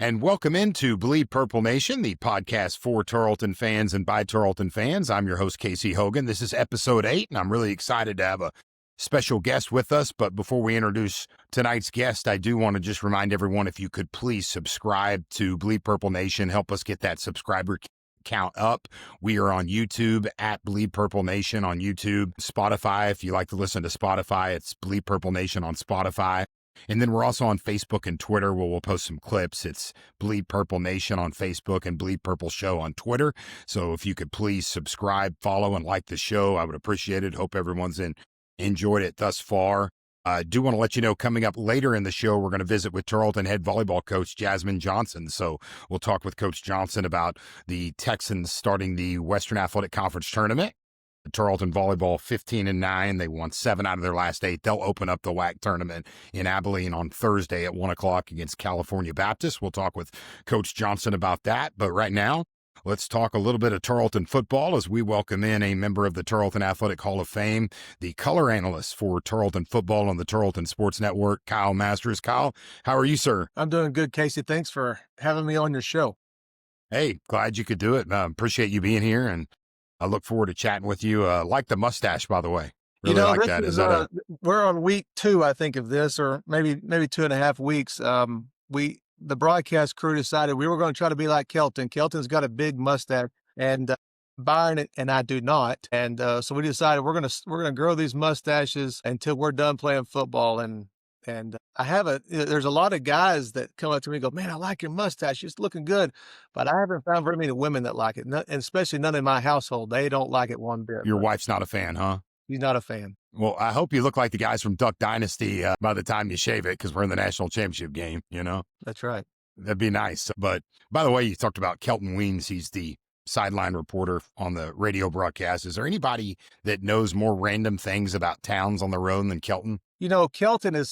And welcome into Bleed Purple Nation, the podcast for Tarleton fans and by Tarleton fans. I'm your host, Casey Hogan. This is episode 8, and I'm really excited to have a special guest with us. But before we introduce tonight's guest, I do want to just remind everyone, if you could please subscribe to Bleed Purple Nation, help us get that subscriber count up. We are on YouTube at Bleed Purple Nation on YouTube, Spotify. If you like to listen to Spotify, it's Bleed Purple Nation on Spotify. And then we're also on Facebook and Twitter where we'll post some clips. It's Bleed Purple Nation on Facebook and Bleed Purple Show on Twitter. So if you could please subscribe, follow, and like the show, I would appreciate it. Hope everyone's enjoyed it thus far. I do want to let you know, coming up later in the show, we're going to visit with Tarleton head volleyball coach Jazmyne Johnson. So we'll talk with Coach Johnson about the Texans starting the Western Athletic Conference Tournament. Tarleton Volleyball 15-9. They won 7 out of their last 8. They'll open up the WAC Tournament in Abilene on Thursday at 1 o'clock against California Baptist. We'll talk with Coach Johnson about that. But right now, let's talk a little bit of Tarleton football as we welcome in a member of the Tarleton Athletic Hall of Fame, the color analyst for Tarleton football on the Tarleton Sports Network, Kyle Masters. Kyle, how are you, sir? I'm doing good, Casey. Thanks for having me on your show. Hey, glad you could do it. Appreciate you being here, and I look forward to chatting with you. Like the mustache, by the way. Really like that. Is that we're on week 2, I think, of this, or maybe 2.5 weeks. The broadcast crew decided we were going to try to be like Kelton. Kelton's got a big mustache, and Byron and I do not. And so we decided we're gonna grow these mustaches until we're done playing football. And there's a lot of guys that come up to me and go, "Man, I like your mustache. It's looking good." But I haven't found very many women that like it, and especially none in my household. They don't like it one bit. Your wife's not a fan, huh? She's not a fan. Well, I hope you look like the guys from Duck Dynasty by the time you shave it, because we're in the national championship game, you know? That's right. That'd be nice. But by the way, you talked about Kelton Weens. He's the sideline reporter on the radio broadcast. Is there anybody that knows more random things about towns on the road than Kelton? You know, Kelton he's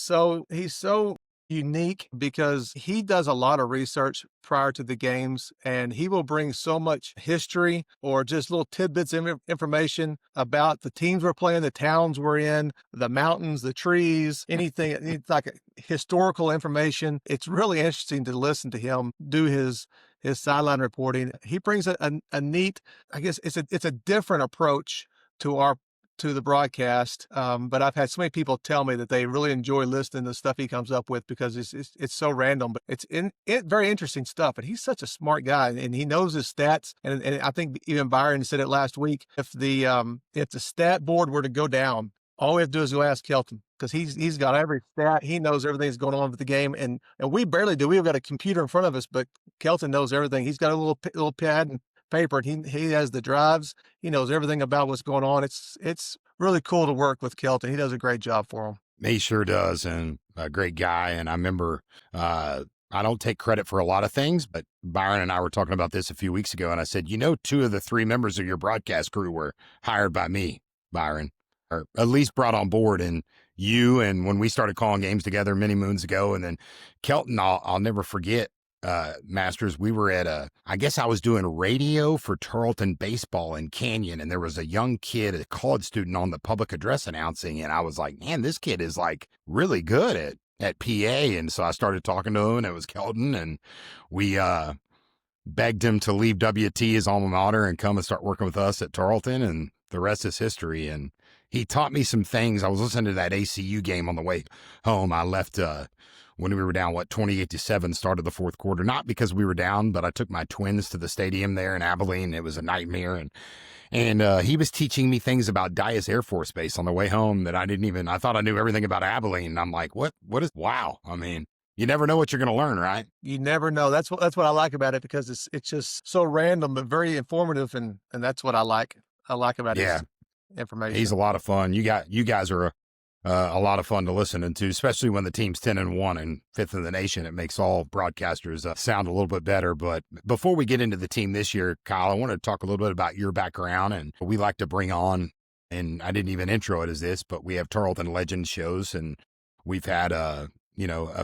so unique because he does a lot of research prior to the games, and he will bring so much history or just little tidbits of information about the teams we're playing, the towns we're in, the mountains, the trees, anything. It's like historical information. It's really interesting to listen to him do his sideline reporting. He brings a neat, I guess it's a different approach to the broadcast. But I've had so many people tell me that they really enjoy listening to the stuff he comes up with because it's so random, but it's very interesting stuff. And he's such a smart guy, and he knows his stats. And I think even Byron said it last week. If the stat board were to go down, all we have to do is go ask Kelton, because he's got every stat. He knows everything that's going on with the game, and we barely do. We've got a computer in front of us, but Kelton knows everything. He's got a little pad and paper, and he has the drives. He knows everything about what's going on. It's really cool to work with Kelton. He does a great job for him. He sure does, and a great guy. And I remember, I don't take credit for a lot of things, but Byron and I were talking about this a few weeks ago, and I said, 2 of the 3 members of your broadcast crew were hired by me, Byron, or at least brought on board. And you, and when we started calling games together many moons ago, and then Kelton, I'll never forget, Masters, we were at I guess I was doing radio for Tarleton baseball in Canyon, and there was a young kid, a college student, on the public address announcing, and I was like, man, this kid is like really good at Peay. And so I started talking to him, and it was Kelton, and we begged him to leave WT, his alma mater, and come and start working with us at Tarleton, and the rest is history. And he taught me some things. I was listening to that ACU game on the way home. I left when we were down, 28-7, started the 4th quarter. Not because we were down, but I took my twins to the stadium there in Abilene. It was a nightmare. And he was teaching me things about Dyess Air Force Base on the way home that I thought I knew everything about Abilene. And I'm like, wow. I mean, you never know what you're going to learn, right? You never know. That's what I like about it, because it's just so random but very informative. And that's what I like about his information. He's a lot of fun. You guys are a lot of fun to listen to, especially when the team's 10-1 and 5th in the nation. It makes all broadcasters sound a little bit better. But before we get into the team this year, Kyle, I want to talk a little bit about your background. And we like to bring on, and I didn't even intro it as this, but we have Tarleton Legends shows, and we've had a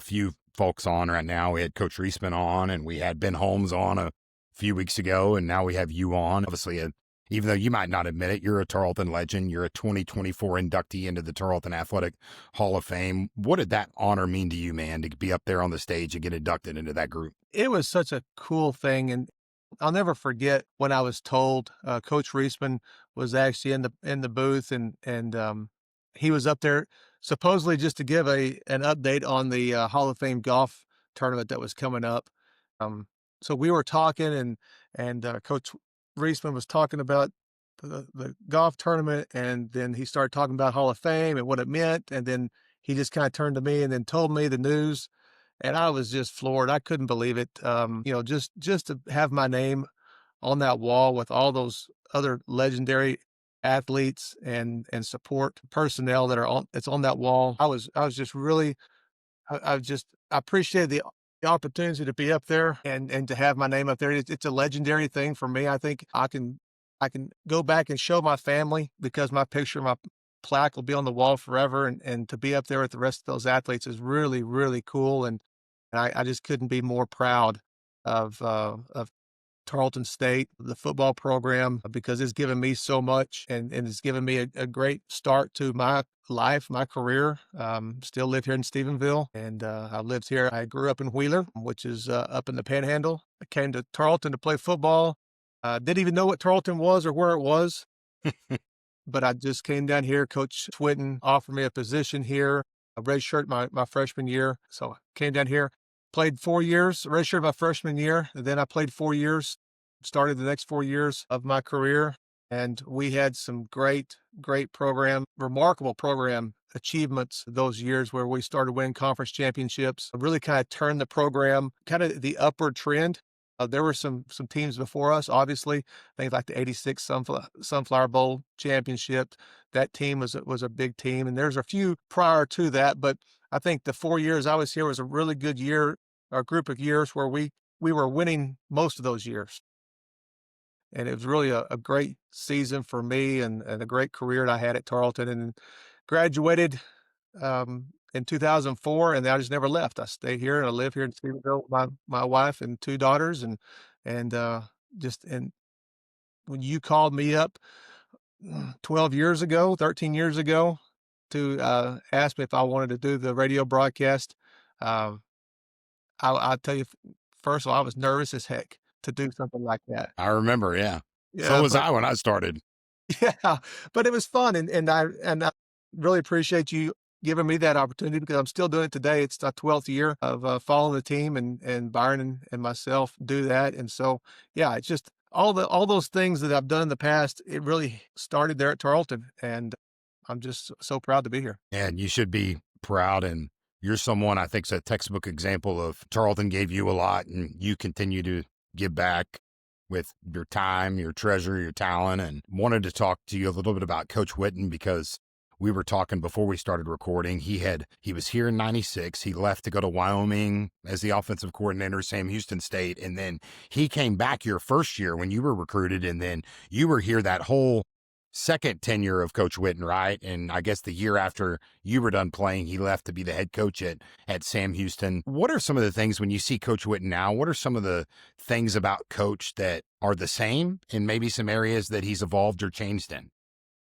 few folks on right now. We had Coach Reisman on, and we had Ben Holmes on a few weeks ago, and now we have you on. Obviously, Even though you might not admit it, you're a Tarleton legend. You're a 2024 inductee into the Tarleton Athletic Hall of Fame. What did that honor mean to you, man, to be up there on the stage and get inducted into that group? It was such a cool thing, and I'll never forget when I was told, Coach Reisman was actually in the booth, and he was up there supposedly just to give an update on the Hall of Fame golf tournament that was coming up. Um, so we were talking, and Coach Reisman was talking about the golf tournament, and then he started talking about Hall of Fame and what it meant, and then he just kind of turned to me and then told me the news, and I was just floored. I couldn't believe it. Just to have my name on that wall with all those other legendary athletes and support personnel that are on it's on that wall. I was just really I appreciate the opportunity to be up there and to have my name up there. It's a legendary thing for me. I think I can go back and show my family because my picture, my plaque will be on the wall forever, and to be up there with the rest of those athletes is really, really cool. And I just couldn't be more proud of Tarleton State, the football program, because it's given me so much and it's given me a great start to my life, my career. Still live here in Stephenville, and I lived here. I grew up in Wheeler, which is up in the Panhandle. I came to Tarleton to play football. Didn't even know what Tarleton was or where it was, but I just came down here. Coach Twitten offered me a position here, a red shirt my freshman year. So I came down here, played 4 years, red shirt my freshman year. And then I played 4 years, started the next 4 years of my career. And we had some great program, remarkable program achievements those years where we started winning conference championships, really kind of turned the program, kind of the upward trend. There were some teams before us, obviously, things like the '86 Sunflower Bowl championship. That team was a big team, and there's a few prior to that. But I think the 4 years I was here was a really good year, a group of years where we were winning most of those years. And it was really a great season for me and a great career that I had at Tarleton, and graduated in 2004, and I just never left. I stay here and I live here in Stephenville with my wife and 2 daughters, and when you called me up 12 years ago, 13 years ago to ask me if I wanted to do the radio broadcast, um, I'll tell you, first of all, I was nervous as heck to do something like that. I remember, yeah. So Yeah, was but I when I started. yeah, but it was fun, and I really appreciate you giving me that opportunity because I'm still doing it today. It's the 12th year of following the team, and Byron and myself do that, and so yeah, it's just all those things that I've done in the past. It really started there at Tarleton, and I'm just so proud to be here. And you should be proud. And you're someone I think is a textbook example of Tarleton gave you a lot, and you continue to give back with your time, your treasure, your talent. And wanted to talk to you a little bit about Coach Witten because we were talking before we started recording. He was here in '96. He left to go to Wyoming as the offensive coordinator, Sam Houston State. And then he came back your first year when you were recruited. And then you were here that whole second tenure of Coach Witten, right? And I guess the year after you were done playing, he left to be the head coach at Sam Houston. What are some of the things when you see Coach Witten now? What are some of the things about Coach that are the same and maybe some areas that he's evolved or changed in?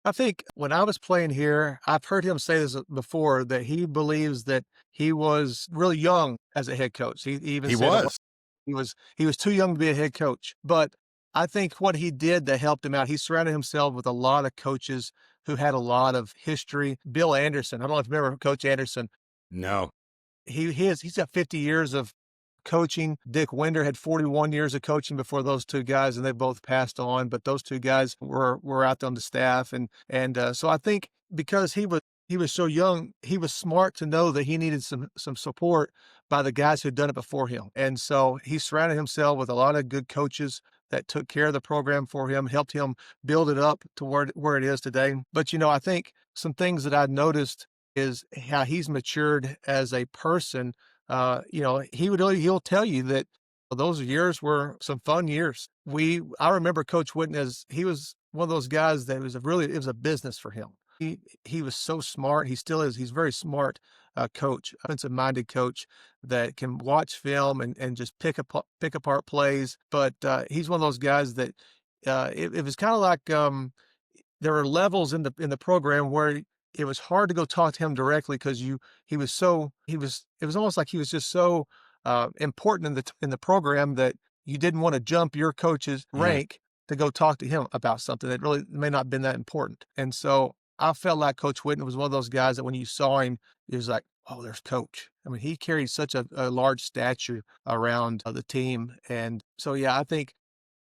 I think when I was playing here, I've heard him say this before, that he believes that he was really young as a head coach. He even He said was. he was too young to be a head coach. But I think what he did that helped him out, he surrounded himself with a lot of coaches who had a lot of history. Bill Anderson, I don't know if you remember Coach Anderson. No. He's got 50 years of coaching. Dick Winder had 41 years of coaching before those two guys, and they both passed on. But those two guys were out on the staff, and so I think because he was so young, he was smart to know that he needed some support by the guys who'd done it before him, and so he surrounded himself with a lot of good coaches that took care of the program for him, helped him build it up to where it is today. But I think some things that I've noticed is how he's matured as a person. He'll tell you that those years were some fun years. I remember Coach Witten as he was one of those guys that it was a business for him. He was so smart. He still is. He's a very smart coach, offensive minded coach that can watch film and just pick apart plays. But he's one of those guys that it was kind of like there were levels in the program where it was hard to go talk to him directly because it was almost like he was just so important in the program that you didn't want to jump your coach's rank to go talk to him about something that really may not have been that important. And so I felt like Coach Whitten was one of those guys that when you saw him, it was like, oh, there's Coach. I mean, he carried such a large stature around the team. And so, yeah, I think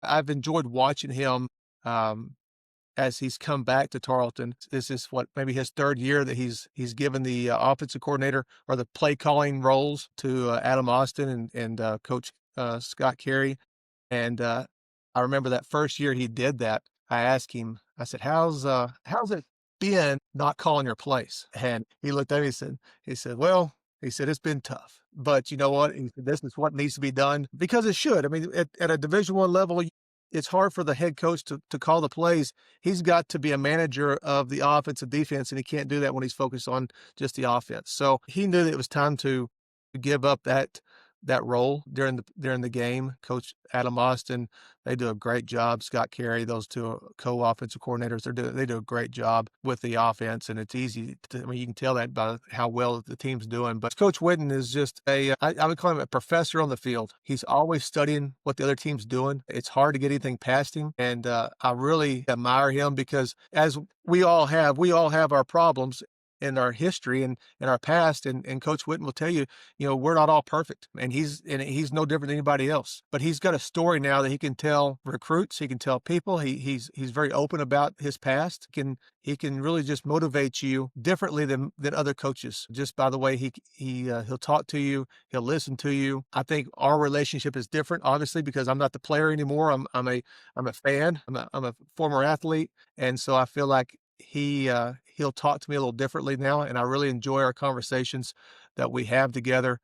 I've enjoyed watching him as he's come back to Tarleton. This is maybe his third year that he's given the offensive coordinator or the play calling roles to Adam Austin and Coach Scott Carey. And I remember that first year he did that. I asked him, I said, how's it been not calling your plays? And he looked at me and said, well, he said, it's been tough, but you know what? He said, this is what needs to be done because it should. I mean, at a Division I level, it's hard for the head coach to call the plays. He's got to be a manager of the offense and defense, and he can't do that when he's focused on just the offense. So he knew that it was time to give up that role during the game. Coach Adam Austin, they do a great job. Scott Carey, those two co-offensive coordinators, they do a great job with the offense, and it's easy to, I mean, you can tell that by how well the team's doing. But Coach Whitten is just I would call him a professor on the field. He's always studying what the other team's doing. It's hard to get anything past him, and I really admire him because as we all have our problems in our history and in our past, and Coach Whitten will tell you, we're not all perfect, and he's no different than anybody else. But he's got a story now that he can tell recruits, he can tell people. He's very open about his past. He can really just motivate you differently than other coaches, just by the way he'll talk to you, he'll listen to you. I think our relationship is different, obviously, because I'm not the player anymore. I'm a fan. I'm a former athlete, and so I feel like he'll talk to me a little differently now, and I really enjoy our conversations that we have together,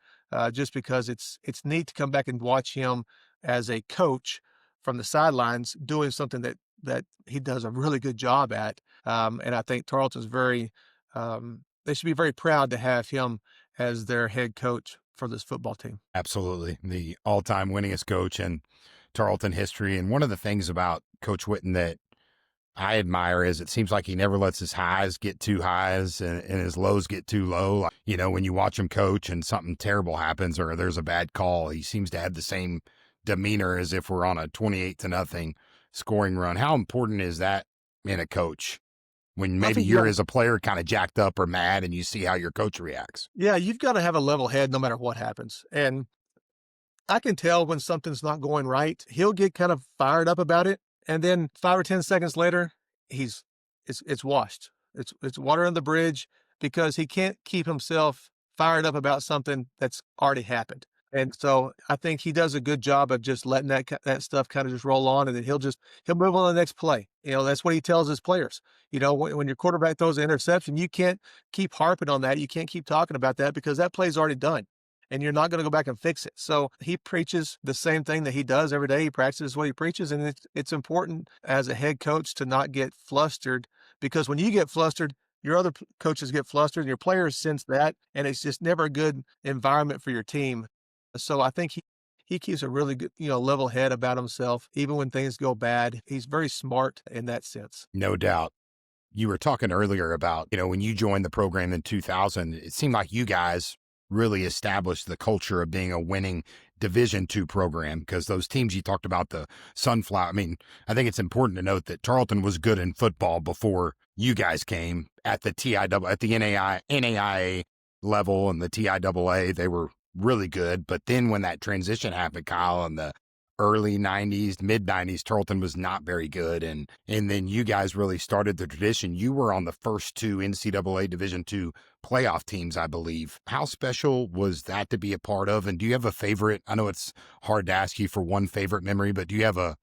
just because it's neat to come back and watch him as a coach from the sidelines doing something that he does a really good job at. And I think Tarleton's they should be very proud to have him as their head coach for this football team. Absolutely. The all-time winningest coach in Tarleton history. And one of the things about Coach Whitten that I admire is it seems like he never lets his highs get too highs and his lows get too low. Like, when you watch him coach and something terrible happens or there's a bad call, he seems to have the same demeanor as if we're on a 28-0 scoring run. How important is that in a coach when maybe you're as a player kind of jacked up or mad and you see how your coach reacts? Yeah, you've got to have a level head no matter what happens. And I can tell when something's not going right. He'll get kind of fired up about it. And then 5 or 10 seconds later, it's washed. It's water on the bridge because he can't keep himself fired up about something that's already happened. And so I think he does a good job of just letting that stuff kind of just roll on, and then he'll move on to the next play. That's what he tells his players. When your quarterback throws an interception, you can't keep harping on that. You can't keep talking about that because that play's already done, and you're not going to go back and fix it. So he preaches the same thing that he does every day. He practices what he preaches, and it's important as a head coach to not get flustered, because when you get flustered, your other coaches get flustered, and your players sense that, and it's just never a good environment for your team. So I think he keeps a really good, level head about himself, even when things go bad. He's very smart in that sense. No doubt. You were talking earlier about, when you joined the program in 2000, it seemed like you guys really established the culture of being a winning Division II program, because those teams you talked about, the Sunflower, I mean, I think it's important to note that Tarleton was good in football before you guys came at the NAIA level and the TIAA. They were really good. But then when that transition happened, Kyle, in the early 90s, mid 90s, Tarleton was not very good. And then you guys really started the tradition. You were on the first two NCAA Division II playoff teams, I believe. How special was that to be a part of? And do you have a favorite? I know it's hard to ask you for one favorite memory, but do you have a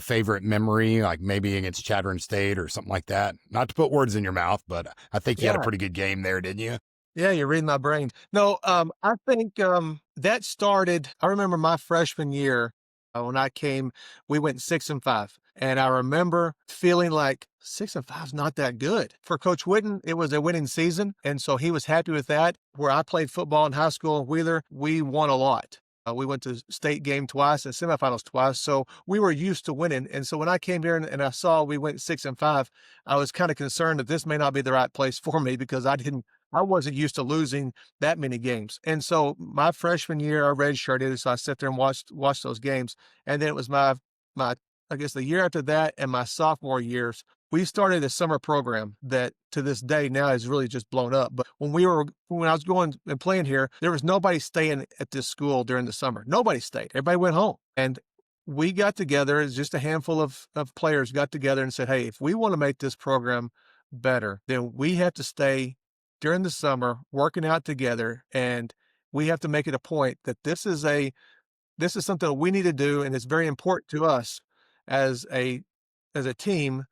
favorite memory, like maybe against Chattering State or something like that? Not to put words in your mouth, but I think you had a pretty good game there, didn't you? Yeah, you're reading my brain. No, I think that started, I remember my freshman year when I came, we went 6-5. And I remember feeling like 6-5 is not that good. For Coach Whitten, it was a winning season. And so he was happy with that. Where I played football in high school in Wheeler, we won a lot. We went to state game twice and semifinals twice. So we were used to winning. And so when I came here and I saw we went 6-5, I was kind of concerned that this may not be the right place for me because I wasn't used to losing that many games. And so my freshman year, I redshirted, so I sat there and watched those games. And then it was my I guess the year after that and my sophomore years, we started a summer program that to this day now is really just blown up. But when I was going and playing here, there was nobody staying at this school during the summer. Nobody stayed. Everybody went home. And we got together, it's just a handful of players got together and said, hey, if we want to make this program better, then we have to stay during the summer working out together. And we have to make it a point that this is something that we need to do. And it's very important to us as a team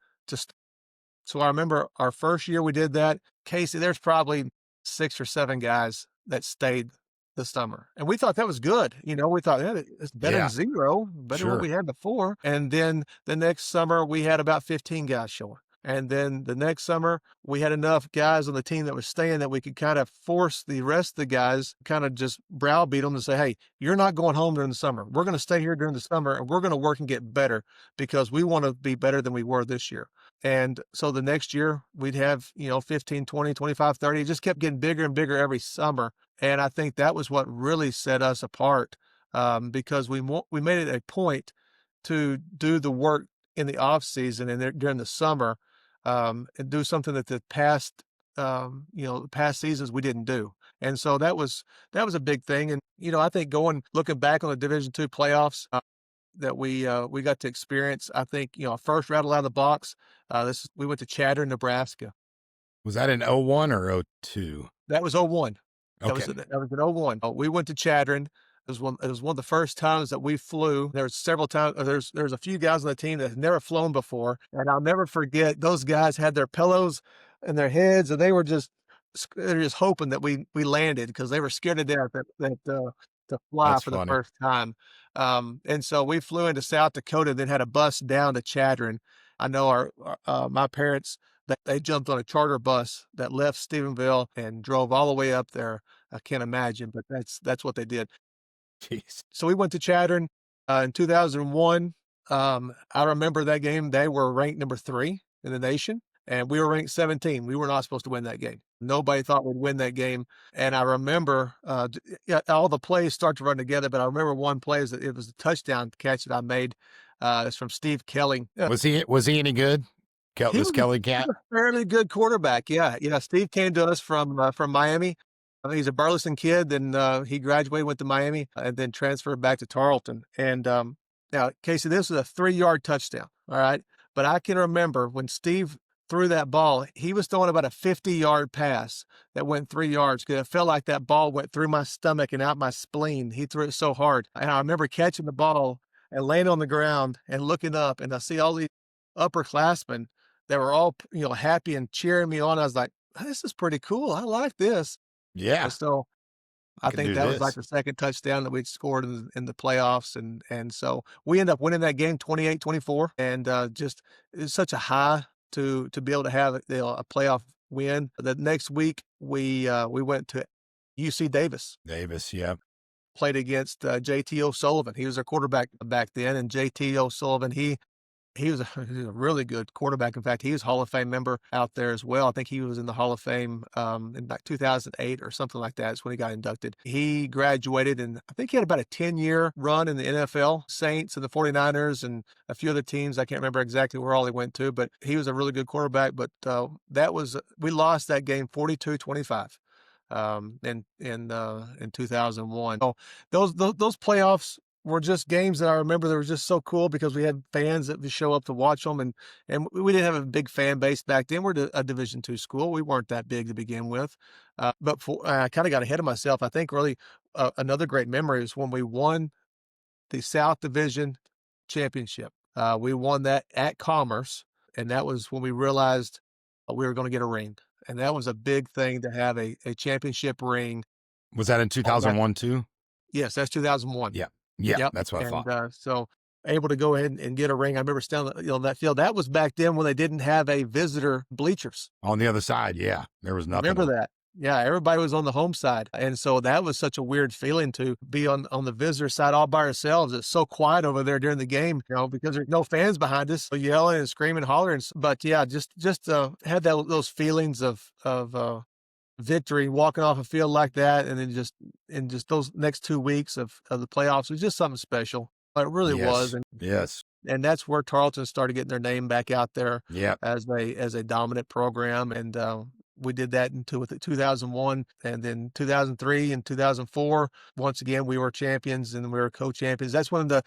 so I remember our first year we did that. Casey, there's probably 6 or 7 guys that stayed the summer. And we thought that was good. We thought it's better than 0, better than what we had before. And then the next summer we had about 15 guys showing. And then the next summer we had enough guys on the team that was staying that we could kind of force the rest of the guys, kind of just browbeat them and say, hey, you're not going home during the summer. We're going to stay here during the summer and we're going to work and get better because we want to be better than we were this year. And so the next year we'd have, 15, 20, 25, 30. It just kept getting bigger and bigger every summer. And I think that was what really set us apart because we made it a point to do the work in the off season and during the summer and do something that the past seasons we didn't do. And so that was a big thing. And, I think looking back on the Division II playoffs, that we got to experience. I think, first rattle out of the box, we went to Chatter, Nebraska. Was that in 01 or 02? That was 01. Okay. That was in 01. We went to Chattering. It was one of the first times that we flew. There was several times. There's a few guys on the team that had never flown before, and I'll never forget. Those guys had their pillows in their heads, and they're just hoping that we landed because they were scared to death to fly That's for funny. the first time. And so we flew into South Dakota, then had a bus down to Chattering. I know my parents, they jumped on a charter bus that left Stephenville and drove all the way up there. I can't imagine, but that's what they did. Jeez. So we went to Chattering in 2001. I remember that game. They were ranked number 3 in the nation, and we were ranked 17. We were not supposed to win that game. Nobody thought we'd win that game. And I remember all the plays start to run together, but I remember one play it was a touchdown catch that I made. It's from Steve Kelly. Was he any good? This Kelly cat? He was a fairly good quarterback. Yeah. Steve came to us from Miami. He's a Burleson kid. Then he graduated, went to Miami, and then transferred back to Tarleton. And now, Casey, this was a 3-yard touchdown. All right. But I can remember when Steve threw that ball, he was throwing about a 50-yard pass that went 3 yards because it felt like that ball went through my stomach and out my spleen. He threw it so hard. And I remember catching the ball and laying on the ground and looking up, and I see all these upperclassmen that were all, happy and cheering me on. I was like, this is pretty cool. I like this. Yeah. And so I think that was like the second touchdown that we'd scored in the playoffs. And so we ended up winning that game 28-24. And just it's such a high to be able to have a playoff win. The next week we went to UC Davis. Davis, yeah. Played against JT O'Sullivan. He was our quarterback back then. And JT O'Sullivan, he was a really good quarterback. In fact, he was Hall of Fame member out there as well. I think he was in the Hall of Fame in like 2008 or something like that. That's when he got inducted. He graduated, and I think he had about a 10-year run in the NFL, Saints and the 49ers and a few other teams. I can't remember exactly where all he went to, but he was a really good quarterback. But we lost that game 42-25 in 2001. So those playoffs were just games that I remember that were just so cool because we had fans that would show up to watch them, and we didn't have a big fan base back then. We're a Division II school. We weren't that big to begin with, but I kind of got ahead of myself. I think really another great memory is when we won the South Division championship. We won that at Commerce, and that was when we realized we were going to get a ring, and that was a big thing to have a championship ring. Was that in 2001 too? Yes, that's 2001. Yeah. Yeah, yep. That's what I thought. So able to go ahead and get a ring. I remember standing on that field. That was back then when they didn't have a visitor bleachers. On the other side, yeah. There was nothing. Remember that. Yeah, everybody was on the home side. And so that was such a weird feeling to be on the visitor side all by ourselves. It's so quiet over there during the game, because there's no fans behind us yelling and screaming, hollering. But yeah, just had those feelings of victory, walking off a field like that, and then just those next 2 weeks of the playoffs was just something special. It really was. And that's where Tarleton started getting their name back out there as a dominant program. And we did that into 2001, and then 2003 and 2004. Once again, we were champions and we were co-champions. That's when the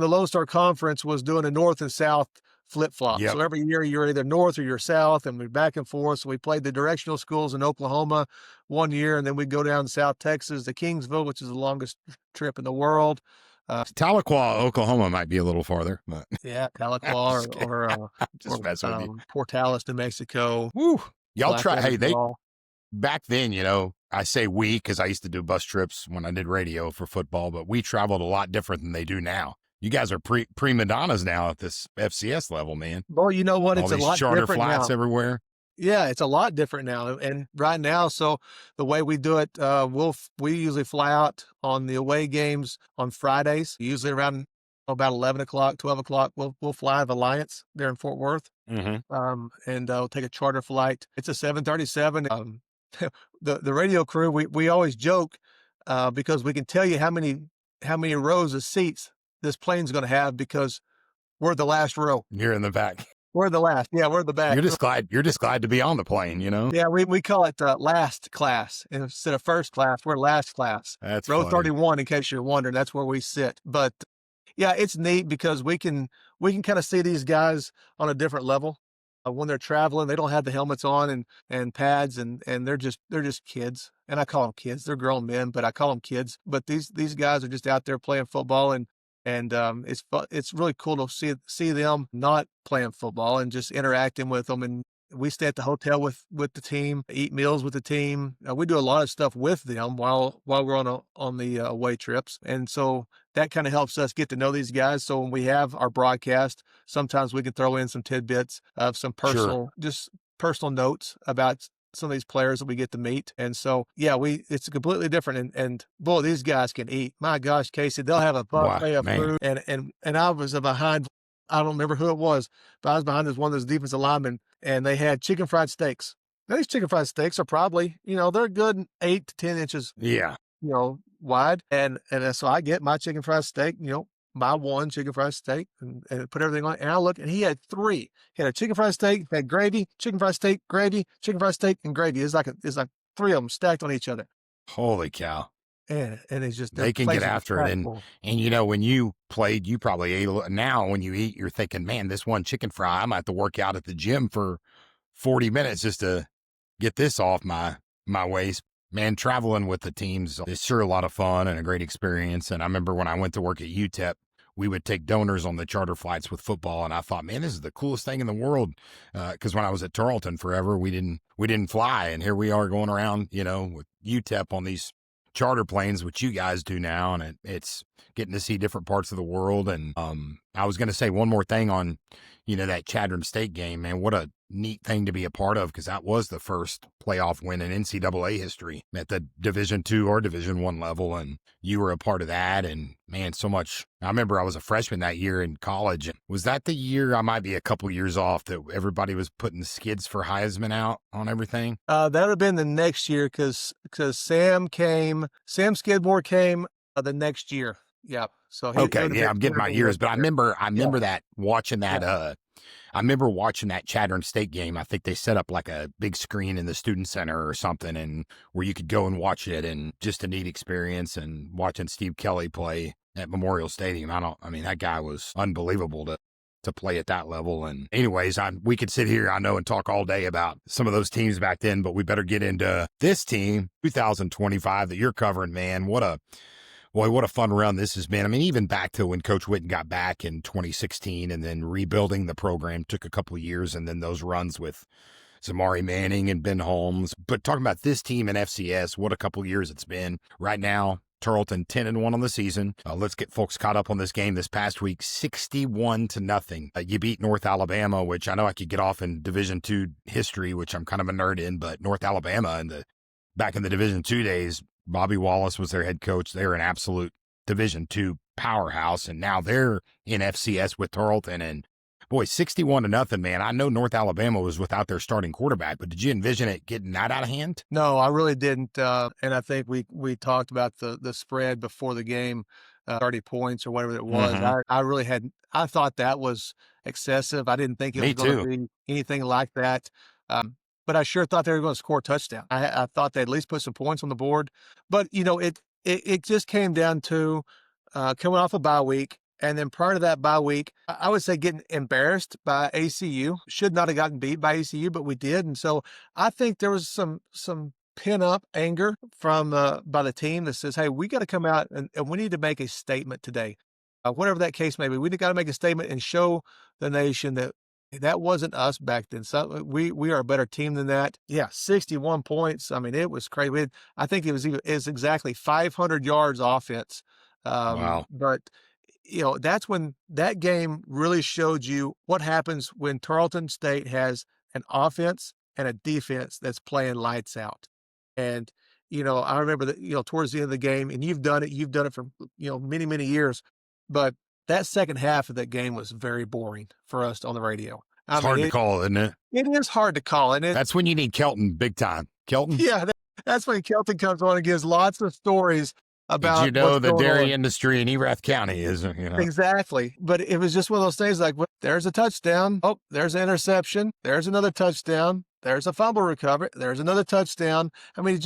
Lone Star Conference was doing a North and South flip-flop. Yep. So every year you're either North or you're South, and we're back and forth. So we played the directional schools in Oklahoma one year, and then we'd go down to South Texas to Kingsville, which is the longest trip in the world. Tahlequah, Oklahoma might be a little farther, but yeah, Tahlequah or Portales, New Mexico. Woo. Y'all try. Hey, back then, I say we because I used to do bus trips when I did radio for football, but we traveled a lot different than they do now. You guys are prima donnas now at this FCS level, man. Well, you know what? It's a lot charter different flights now. Everywhere. Yeah, it's a lot different now. And right now, so the way we do it, we usually fly out on the away games on Fridays, usually around about 11 o'clock, 12 o'clock. We'll fly out of Alliance there in Fort Worth, and we'll take a charter flight. It's a 737. The radio crew, we always joke because we can tell you how many rows of seats this plane's going to have because we're the last row. You're in the back. We're the last. Yeah, we're the back. You're just glad to be on the plane, Yeah, we call it last class. Instead of first class, we're last class. That's row funny. 31, in case you're wondering. That's where we sit. But yeah, it's neat because we can kind of see these guys on a different level. When they're traveling, they don't have the helmets on and pads, and they're just kids. And I call them kids. They're grown men, but I call them kids. But these guys are just out there playing football, and it's really cool to see them not playing football and just interacting with them. And we stay at the hotel with the team, eat meals with the team. We do a lot of stuff with them while we're on the away trips, and so that kind of helps us get to know these guys. So when we have our broadcast, sometimes we can throw in some tidbits of some personal notes about some of these players that we get to meet. And so, yeah, it's completely different. And boy, these guys can eat. My gosh, Casey, they'll have a buffet of food. And I was behind, I don't remember who it was, but I was behind one of those defensive linemen, and they had chicken fried steaks. Now, these chicken fried steaks are probably, they're good 8 to 10 inches. Yeah. Wide. And so I get my chicken fried steak, my one chicken fried steak and put everything on it. And I look, and he had 3. He had a chicken fried steak, had gravy, chicken fried steak, gravy, chicken fried steak, and gravy. It's like 3 of them stacked on each other. Holy cow. And it's just, they can get after it. And when you played, you probably ate. Now when you eat, you're thinking, man, this one chicken fry, I might have to work out at the gym for 40 minutes just to get this off my waist. Man, traveling with the teams is sure a lot of fun and a great experience. And I remember when I went to work at UTEP, we would take donors on the charter flights with football. And I thought, man, this is the coolest thing in the world. Because when I was at Tarleton forever, we didn't fly. And here we are going around, with UTEP on these charter planes, which you guys do now. And it's getting to see different parts of the world. And I was going to say one more thing on, that Chadron State game, man. What a neat thing to be a part of, because that was the first playoff win in NCAA history at the Division II or Division I level, and you were a part of that. And man, so much. I remember I was a freshman that year in college. Was that the year, I might be a couple years off, that everybody was putting skids for Heisman out on everything? That would have been the next year because Sam Skidmore came the next year. Yeah. So I'm getting my years, but I remember that watching that. I remember watching that Chadron State game. I think they set up like a big screen in the student center or something, and where you could go and watch it, and just a neat experience. And watching Steve Kelly play at Memorial Stadium, that guy was unbelievable to play at that level. And anyways, we could sit here, I know, and talk all day about some of those teams back then, but we better get into this team, 2025, that you're covering, man. What a fun run this has been. Even back to when Coach Witten got back in 2016, and then rebuilding the program took a couple of years, and then those runs with Zamari Manning and Ben Holmes. But talking about this team in FCS, what a couple of years it's been. Right now, Tarleton 10-1 on the season. Let's get folks caught up on this game this past week, 61-0. You beat North Alabama, which I know I could get off in Division II history, which I'm kind of a nerd in, but North Alabama in the back in the Division II days, Bobby Wallace was their head coach. They're an absolute Division II powerhouse, and now they're in FCS with Tarleton. And boy, 61-0, man. I know North Alabama was without their starting quarterback, but did you envision it getting that out of hand? No, I really didn't. And I think we talked about the spread before the game, 30 points or whatever it was. Mhm. I thought that was excessive. I didn't think it Me was going to too. be anything like that. But I sure thought they were going to score a touchdown. I thought they'd at least put some points on the board. But, it just came down to coming off a bye week. And then prior to that bye week, I would say getting embarrassed by ACU. Should not have gotten beat by ACU, but we did. And so I think there was some pin up anger from by the team that says, hey, we got to come out and we need to make a statement today. Whatever that case may be, we got to make a statement and show the nation that that wasn't us back then. So we are a better team than that. Yeah, 61 points. I mean, it was crazy. I think it was exactly 500 yards offense. Wow. But that's when that game really showed you what happens when Tarleton State has an offense and a defense that's playing lights out. And, I remember that, towards the end of the game, and you've done it for, many, many years, but that second half of that game was very boring for us on the radio. It's hard to call, isn't it? It is hard to call. And That's when you need Kelton big time. Kelton? Yeah, that's when Kelton comes on and gives lots of stories about Did you know the dairy industry in Erath County is, Exactly. But it was just one of those things like, well, there's a touchdown. Oh, there's an interception. There's another touchdown. There's a fumble recovery. There's another touchdown. I mean,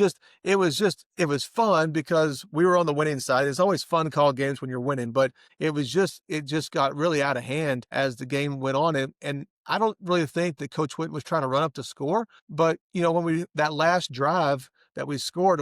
it was fun because we were on the winning side. It's always fun to call games when you're winning, but it just got really out of hand as the game went on. And I don't really think that Coach Whitten was trying to run up the score, but when that last drive that we scored,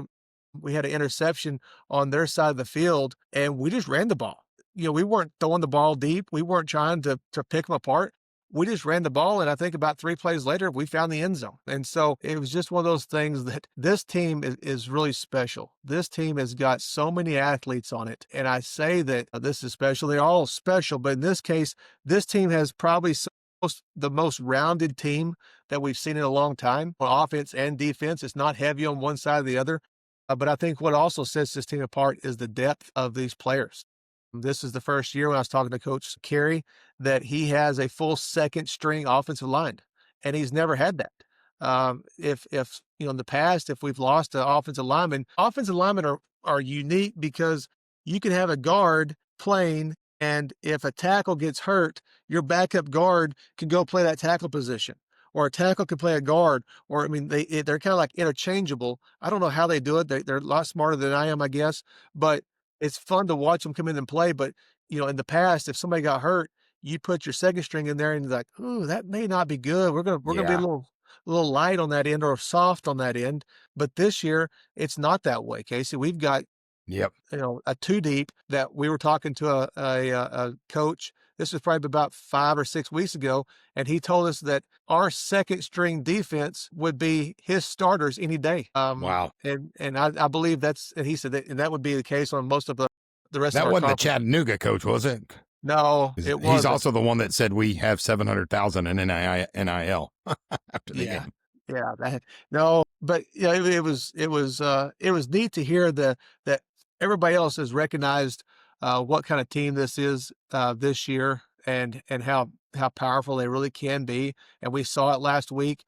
we had an interception on their side of the field, and we just ran the ball. We weren't throwing the ball deep. We weren't trying to pick them apart. We just ran the ball, and I think about 3 plays later, we found the end zone. And so it was just one of those things that this team is really special. This team has got so many athletes on it, and I say that this is special. They're all special, but in this case, this team has probably the most rounded team that we've seen in a long time on offense and defense. It's not heavy on one side or the other. But I think what also sets this team apart is the depth of these players. This is the first year when I was talking to Coach Carey that he has a full second string offensive line, and he's never had that. If in the past, if we've lost an offensive lineman are unique because you can have a guard playing, and if a tackle gets hurt, your backup guard can go play that tackle position. Or a tackle can play a guard, or they're kind of like interchangeable. I don't know how they do it. They're a lot smarter than I am, I guess. But it's fun to watch them come in and play. But in the past, if somebody got hurt, you put your second string in there, and you're like, "Ooh, that may not be good. We're gonna be a little light on that end or soft on that end." But this year, it's not that way, Casey. We've got a 2 deep that we were talking to a coach. This was probably about 5 or 6 weeks ago, and he told us that our second string defense would be his starters any day. Wow. And I believe and he said that would be the case on most of the rest of our That wasn't the conference. Chattanooga coach, was it? No, it wasn't. He's also the one that said we have 700,000 in NIL after the game. Yeah, no, but it was neat to hear that everybody else has recognized what kind of team this is this year and how powerful they really can be. And we saw it last week,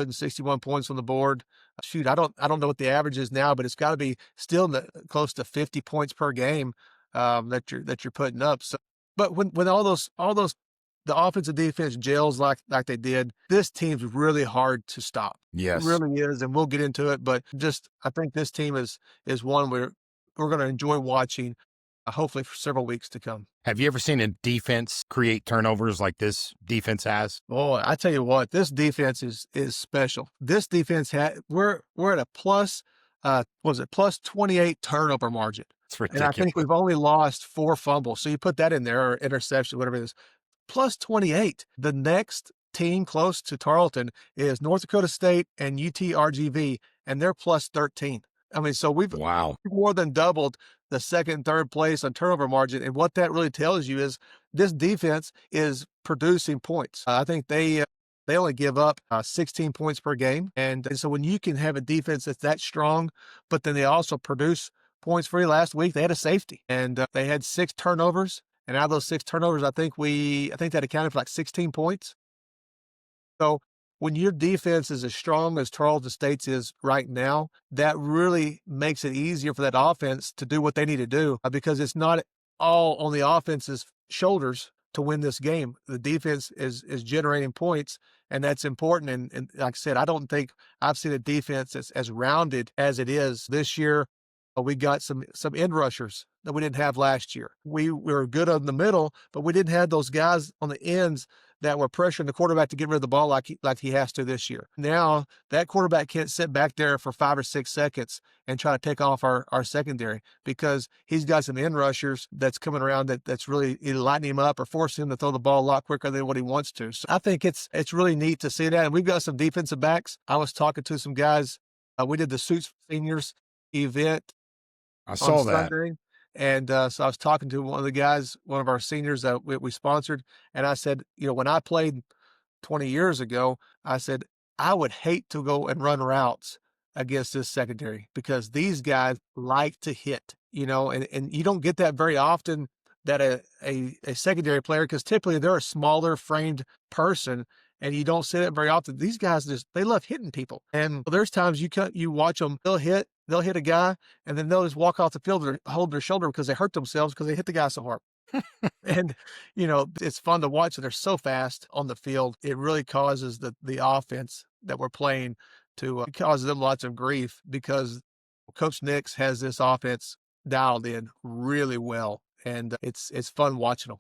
61 points on the board. Shoot, I don't know what the average is now, but it's got to be still close to 50 points per game that you're putting up. So, but when all those the offensive defense gels like they did, this team's really hard to stop. Yes, it really is, and we'll get into it. But I think this team is one we're going to enjoy watching. Hopefully for several weeks to come. Have you ever seen a defense create turnovers like this defense has? Oh, I tell you what, this defense is special. This defense we're at a plus 28 turnover margin. It's ridiculous. And I think we've only lost 4 fumbles. So you put that in there, or interception, whatever it is. Plus 28. The next team close to Tarleton is North Dakota State and UTRGV, and they're plus 13. I mean, so we've more than doubled the second and third place on turnover margin. And what that really tells you is this defense is producing points. I think they They only give up 16 points per game. And so when you can have a defense that's that strong, but then they also produce points for you. Last week, they had a safety, and they had 6 turnovers. And out of those 6 turnovers, I think that accounted for like 16 points. So when your defense is as strong as Tarleton State's is right now, that really makes it easier for that offense to do what they need to do, because it's not all on the offense's shoulders to win this game. The defense is generating points, and that's important. And like I said, I don't think I've seen a defense that's as rounded as it is this year. We got some end rushers that we didn't have last year. We were good on the middle, but we didn't have those guys on the ends that were pressuring the quarterback to get rid of the ball like he has to this year. Now, that quarterback can't sit back there for 5 or 6 seconds and try to take off our secondary, because he's got some end rushers that's coming around that's really either lighting him up or forcing him to throw the ball a lot quicker than what he wants to. So I think it's really neat to see that. And we've got some defensive backs. I was talking to some guys. We did the Suits Seniors event. I saw that. Sunday. And so I was talking to one of the guys, one of our seniors that we sponsored, and I said, when I played 20 years ago, I said, I would hate to go and run routes against this secondary, because these guys like to hit, and you don't get that very often, that a secondary player, because typically they're a smaller framed person, and you don't see that very often. These guys they love hitting people. And there's times you watch them, they'll hit a guy, and then they'll just walk off the field and hold their shoulder because they hurt themselves because they hit the guy so hard. And, it's fun to watch. They're so fast on the field. It really causes the offense that we're playing to cause them lots of grief, because Coach Nix has this offense dialed in really well. And it's fun watching them.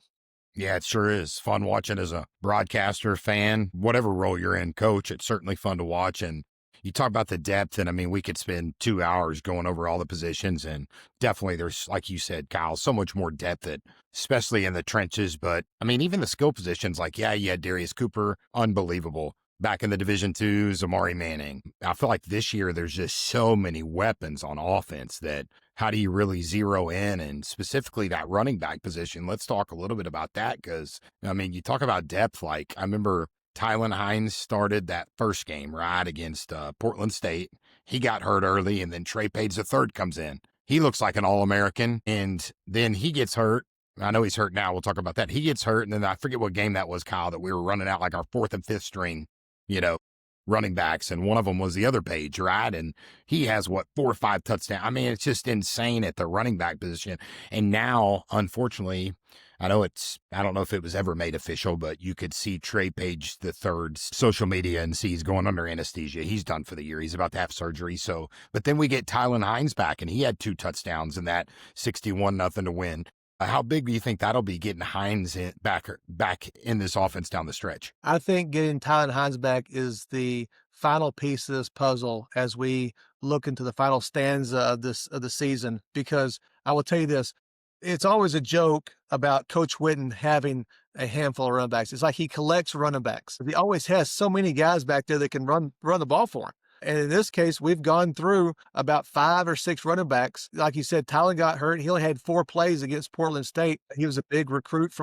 Yeah, it sure is fun watching as a broadcaster, fan, whatever role you're in, coach. It's certainly fun to watch. And you talk about the depth, and I mean, we could spend 2 hours going over all the positions, and definitely there's, like you said, Kyle, so much more depth, especially in the trenches. But I mean, even the skill positions, like, yeah, you had Darius Cooper, unbelievable. Back in the Division II's, Amari Manning. I feel like this year there's just so many weapons on offense that how do you really zero in? And specifically that running back position, let's talk a little bit about that, because, I mean, you talk about depth. Like, I remember Tylan Hines started that first game, right, against Portland State. He got hurt early, and then Trey Page III comes in. He looks like an All-American, and then he gets hurt. I know he's hurt now. We'll talk about that. He gets hurt, and then I forget what game that was, Kyle, that we were running out like our 4th and 5th string, running backs, and one of them was the other Page, right? And he has 4 or 5 touchdowns. I mean, it's just insane at the running back position. And now, unfortunately, I don't know if it was ever made official, but you could see Trey Page III's social media and see he's going under anesthesia. He's done for the year. He's about to have surgery. So, but then we get Tylan Hines back, and he had 2 touchdowns in that 61-0 to win. How big do you think that'll be, getting Hines back in this offense down the stretch? I think getting Tylan Hines back is the final piece of this puzzle as we look into the final stanza of the season, because I will tell you this, it's always a joke about Coach Whitten having a handful of running backs. It's like he collects running backs. He always has so many guys back there that can run the ball for him. And in this case, we've gone through about 5 or 6 running backs. Like you said, Tylan got hurt. He only had 4 plays against Portland State. He was a big recruit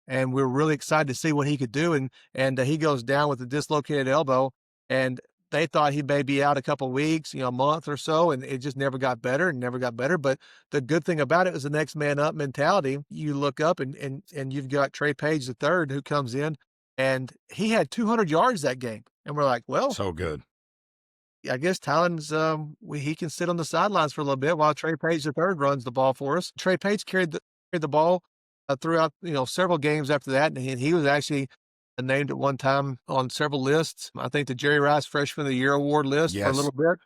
and we're really excited to see what he could do. And he goes down with a dislocated elbow, and they thought he may be out a couple of weeks, a month or so, and it just never got better and never got better. But the good thing about it is the next man up mentality. You look up and you've got Trey Page III who comes in, and he had 200 yards that game. And we're like, well, so good. I guess Tylan's he can sit on the sidelines for a little bit while Trey Page III runs the ball for us. Trey Page carried the ball throughout several games after that, and he was actually named at one time on several lists. I think the Jerry Rice Freshman of the Year award list for a little bit.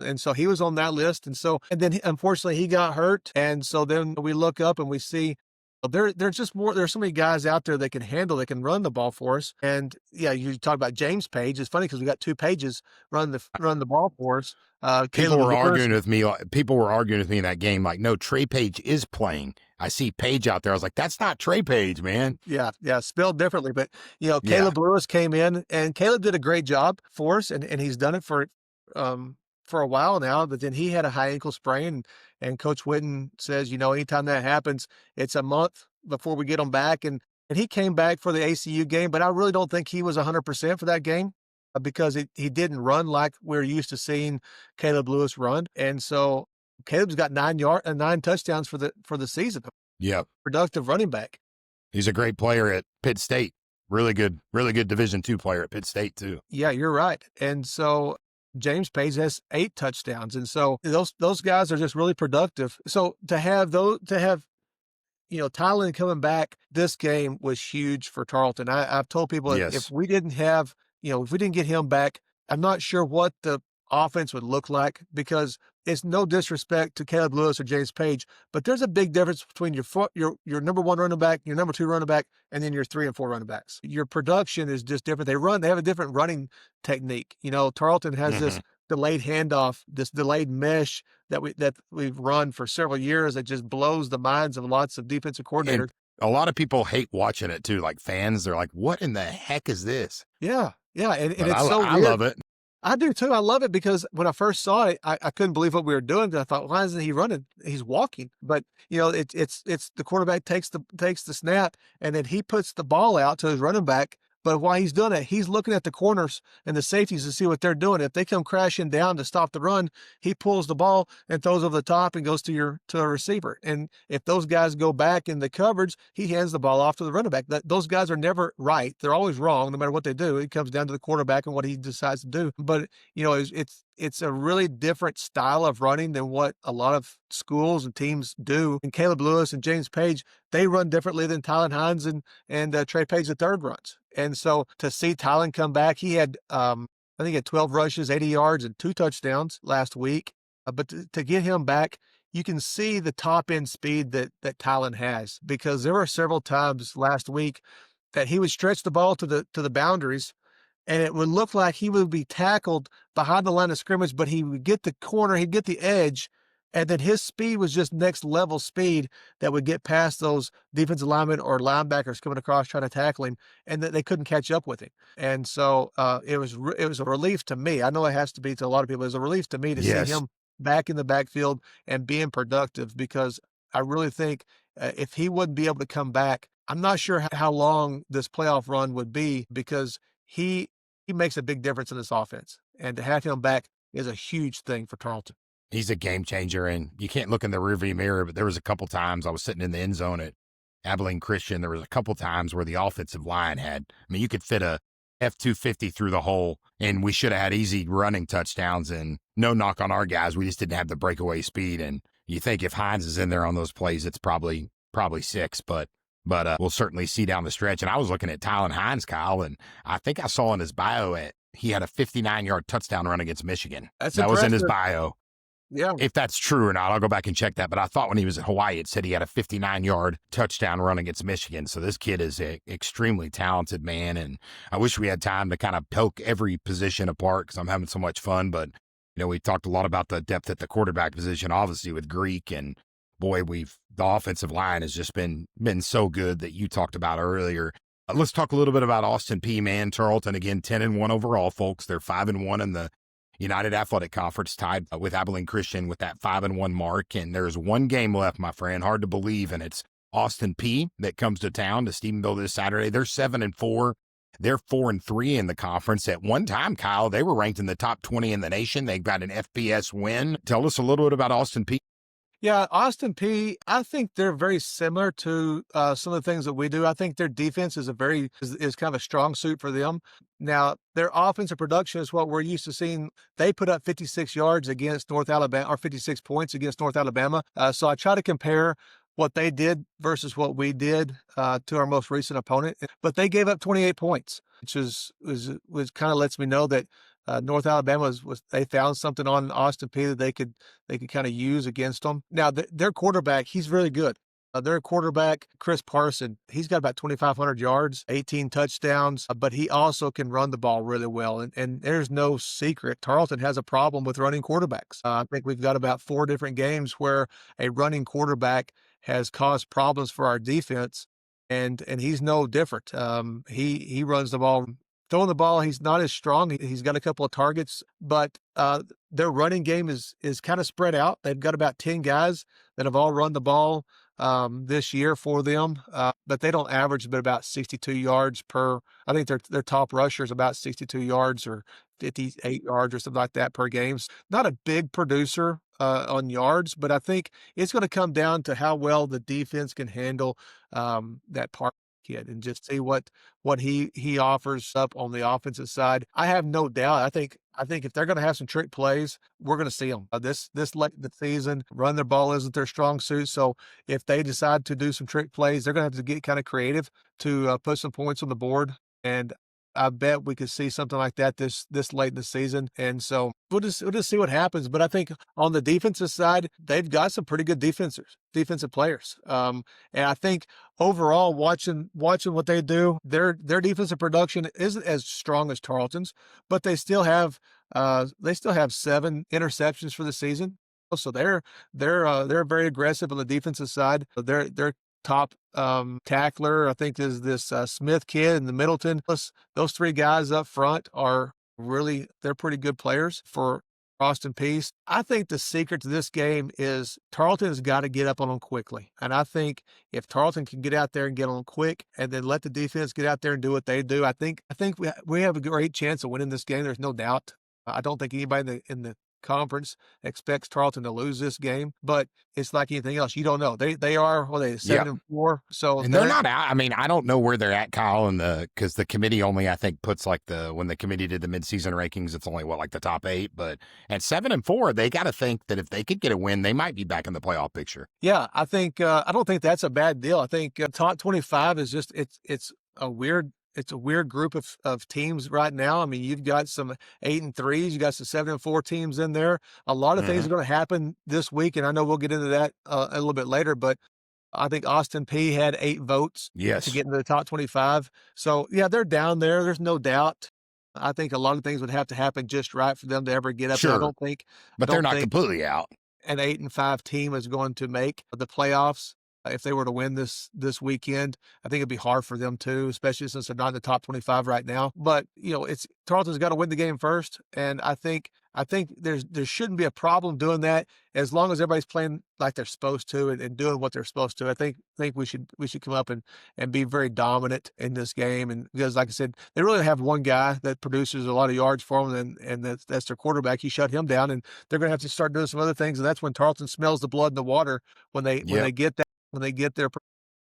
And so he was on that list. And then unfortunately he got hurt. And so then we look up and we see there's so many guys out there that can run the ball for us. And yeah, you talk about James Page. It's funny because we got 2 Pages run the ball for us. People were arguing with me in that game, like, no, Trey Page is playing. I see Page out there. I was like, that's not Trey Page, man. Yeah, spelled differently. But Caleb Lewis came in, and Caleb did a great job for us, and he's done it for a while now. But then he had a high ankle sprain, and Coach Whitten says, anytime that happens, it's a month before we get him back. And And he came back for the ACU game, but I really don't think he was 100% for that game because he didn't run like we're used to seeing Caleb Lewis run. And so Caleb's got 9 touchdowns for the season. Yep. Productive running back. He's a great player at Pitt State. Really good Division II player at Pitt State too. Yeah, you're right. And so James Peay has 8 touchdowns. And so those guys are just really productive. So to have Tylan coming back, this game was huge for Tarleton. I've told people Yes. if we didn't get him back, I'm not sure what the offense would look like, because it's no disrespect to Caleb Lewis or James Peay, but there's a big difference between your number 1 running back, your number 2 running back, and then your 3 and 4 running backs. Your production is just different. They have a different running technique. Tarleton has this delayed handoff, this delayed mesh that we've run for several years that just blows the minds of lots of defensive coordinators. And a lot of people hate watching it too. Like fans, they're like, "What in the heck is this?" Yeah, and it's I weird. love it. I do too. I love it because when I first saw it, I couldn't believe what we were doing. I thought, why isn't he running? He's walking. But it's the quarterback takes the snap and then he puts the ball out to his running back. But while he's doing it, he's looking at the corners and the safeties to see what they're doing. If they come crashing down to stop the run, he pulls the ball and throws over the top and goes to a receiver. And if those guys go back in the coverage, he hands the ball off to the running back. Those guys are never right. They're always wrong, no matter what they do. It comes down to the quarterback and what he decides to do. But it's a really different style of running than what a lot of schools and teams do. And Caleb Lewis and James Peay, they run differently than Tylan Hines and Trey Page the third runs. And so to see Tylan come back, he had, I think he had 12 rushes, 80 yards, and 2 touchdowns last week. But to get him back, you can see the top end speed that Tylan has, because there were several times last week that he would stretch the ball to the boundaries, and it would look like he would be tackled behind the line of scrimmage, but he would get the corner, he'd get the edge, and then his speed was just next level speed that would get past those defensive linemen or linebackers coming across trying to tackle him, and that they couldn't catch up with him. And so it was a relief to me. I know it has to be to a lot of people. It was a relief to me to see him back in the backfield and being productive, because I really think if he wouldn't be able to come back, I'm not sure how long this playoff run would be, because he makes a big difference in this offense. And to have him back is a huge thing for Tarleton. He's a game changer, and you can't look in the rearview mirror, but there was a couple times I was sitting in the end zone at Abilene Christian. There was a couple times where the offensive line you could fit a F-250 through the hole, and we should have had easy running touchdowns, and no knock on our guys. We just didn't have the breakaway speed. And you think if Hines is in there on those plays, it's probably 6, but we'll certainly see down the stretch. And I was looking at Tylan Hines, Kyle, and I think I saw in his bio he had a 59-yard touchdown run against Michigan. That was in his bio. Yeah. If that's true or not, I'll go back and check that. But I thought when he was at Hawaii, it said he had a 59-yard touchdown run against Michigan. So this kid is an extremely talented man. And I wish we had time to kind of poke every position apart, because I'm having so much fun. But, we talked a lot about the depth at the quarterback position, obviously with Greek. And boy, the offensive line has just been so good that you talked about earlier. Let's talk a little bit about Austin Peay, man. Tarleton, again, 10-1 overall, folks. They're 5-1 in the United Athletic Conference, tied with Abilene Christian with that 5-1 mark. And there's one game left, my friend. Hard to believe. And it's Austin Peay that comes to town to Stephenville this Saturday. They're 7-4. They're 4-3 in the conference. At one time, Kyle, they were ranked in the top 20 in the nation. They got an FBS win. Tell us a little bit about Austin Peay. Yeah, Austin Peay, I think they're very similar to some of the things that we do. I think their defense is kind of a strong suit for them. Now, their offensive production is what we're used to seeing. They put up 56 yards against North Alabama, or 56 points against North Alabama. So I try to compare what they did versus what we did to our most recent opponent. But they gave up 28 points, which was kind of lets me know that North Alabama they found something on Austin Peay that they could kind of use against them. Now their quarterback, he's really good. Their quarterback, Chris Parson, he's got about 2,500 yards, 18 touchdowns, but he also can run the ball really well. And there's no secret, Tarleton has a problem with running quarterbacks. I think we've got about 4 different games where a running quarterback has caused problems for our defense, and he's no different. He runs the ball. Throwing the ball, he's not as strong. He's got a couple of targets, but their running game is kind of spread out. They've got about 10 guys that have all run the ball this year for them, but they don't average but about 62 yards per. I think their top rusher is about 62 yards or 58 yards or something like that per game. Not a big producer on yards, but I think it's going to come down to how well the defense can handle that part kid and just see what he offers up on the offensive side. I have no doubt. I think if they're going to have some trick plays, we're going to see them. This late in the season, run their ball isn't their strong suit. So if they decide to do some trick plays, they're going to have to get kind of creative to put some points on the board. And I bet we could see something like that this late in the season. And so we'll just see what happens. But I think on the defensive side, they've got some pretty good defensive players. And I think overall, watching what they do, their defensive production isn't as strong as Tarleton's, but they still have 7 interceptions for the season. So they're very aggressive on the defensive side. Their top tackler, I think, is this Smith kid in the Middleton. Those 3 guys up front they're pretty good players for Austin Peay. I think the secret to this game is Tarleton has got to get up on them quickly. And I think if Tarleton can get out there and get on them quick and then let the defense get out there and do what they do, I think we have a great chance of winning this game. There's no doubt. I don't think anybody in the conference expects Tarleton to lose this game, but it's like anything else. You don't know. They are 7-4. So and they're not out. I mean, I don't know where they're at, Kyle, because the committee only, I think, puts when the committee did the midseason rankings, it's only the top 8. But at 7-4, they got to think that if they could get a win, they might be back in the playoff picture. Yeah, I think I don't think that's a bad deal. I think top 25 is just it's a weird group of teams right now. I mean, you've got some 8-3s, you got some 7-4 teams in there. A lot of things are going to happen this week, and I know we'll get into that a little bit later, but I think Austin Peay had 8 votes to get into the top 25. So, yeah, they're down there. There's no doubt. I think a lot of things would have to happen just right for them to ever get up there. But they're not completely out. An 8-5 team is going to make the playoffs. If they were to win this weekend, I think it'd be hard for them too, especially since they're not in the top 25 right now. But Tarleton's got to win the game first, and I think there shouldn't be a problem doing that as long as everybody's playing like they're supposed to and doing what they're supposed to. I think we should come up and be very dominant in this game, and because like I said, they really have one guy that produces a lot of yards for them, and that's their quarterback. He shut him down, and they're going to have to start doing some other things, and that's when Tarleton smells the blood in the water when they get that. When they get their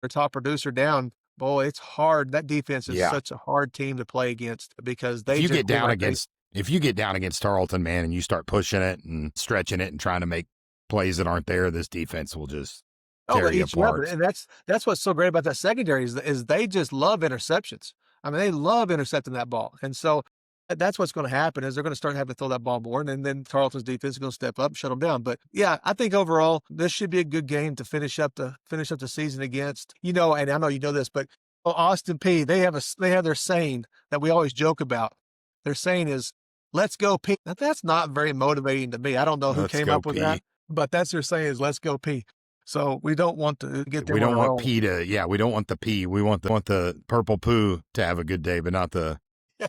top producer down, boy, it's hard. That defense is such a hard team to play against because if you get down against Tarleton, man, and you start pushing it and stretching it and trying to make plays that aren't there, this defense will just tear you apart. And that's what's so great about that secondary is they just love interceptions. I mean, they love intercepting that ball, and so that's what's going to happen is they're going to start having to throw that ball more, and then Tarleton's defense is going to step up and shut them down. But yeah, I think overall this should be a good game to finish up the season against. And I know you know this, but Austin Peay, they have their saying that we always joke about. Their saying is "Let's go Peay." Now, that's not very motivating to me. I don't know who came up with that, but that's their saying is "Let's go Peay." So we don't want to get there. We don't want Peay to. We don't want the Peay. We want the purple poo to have a good day, but not the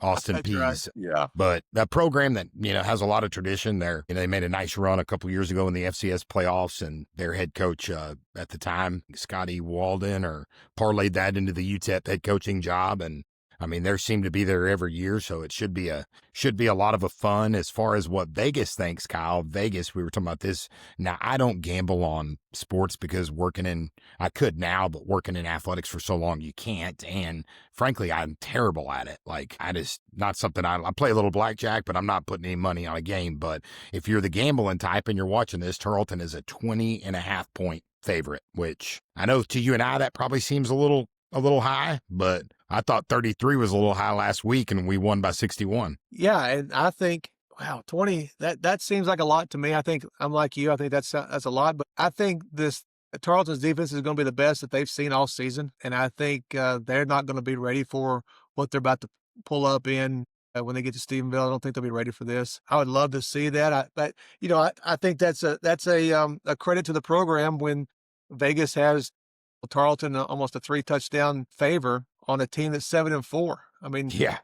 Austin Peay. Right. Yeah. But that program that, has a lot of tradition there. They made a nice run a couple years ago in the FCS playoffs, and their head coach at the time, Scotty Walden, parlayed that into the UTEP head coaching job. And I mean, they seem to be there every year, so it should be a lot of a fun. As far as what Vegas thinks, Kyle, Vegas, we were talking about this. Now, I don't gamble on sports because I could now, but working in athletics for so long, you can't. And frankly, I'm terrible at it. Like, not something I play a little blackjack, but I'm not putting any money on a game. But if you're the gambling type and you're watching this, Tarleton is a 20.5 point favorite, which I know to you and I, that probably seems a little high, but I thought 33 was a little high last week, and we won by 61. Yeah, and I think, wow, 20, that seems like a lot to me. I think I'm like you. I think that's a lot, but I think Tarleton's defense is going to be the best that they've seen all season, and I think they're not going to be ready for what they're about to pull up in when they get to Stephenville. I don't think they'll be ready for this. I would love to see that. I think that's a credit to the program when Vegas has Tarleton almost a 3 touchdown favor on a team that's 7-4. I mean, yeah,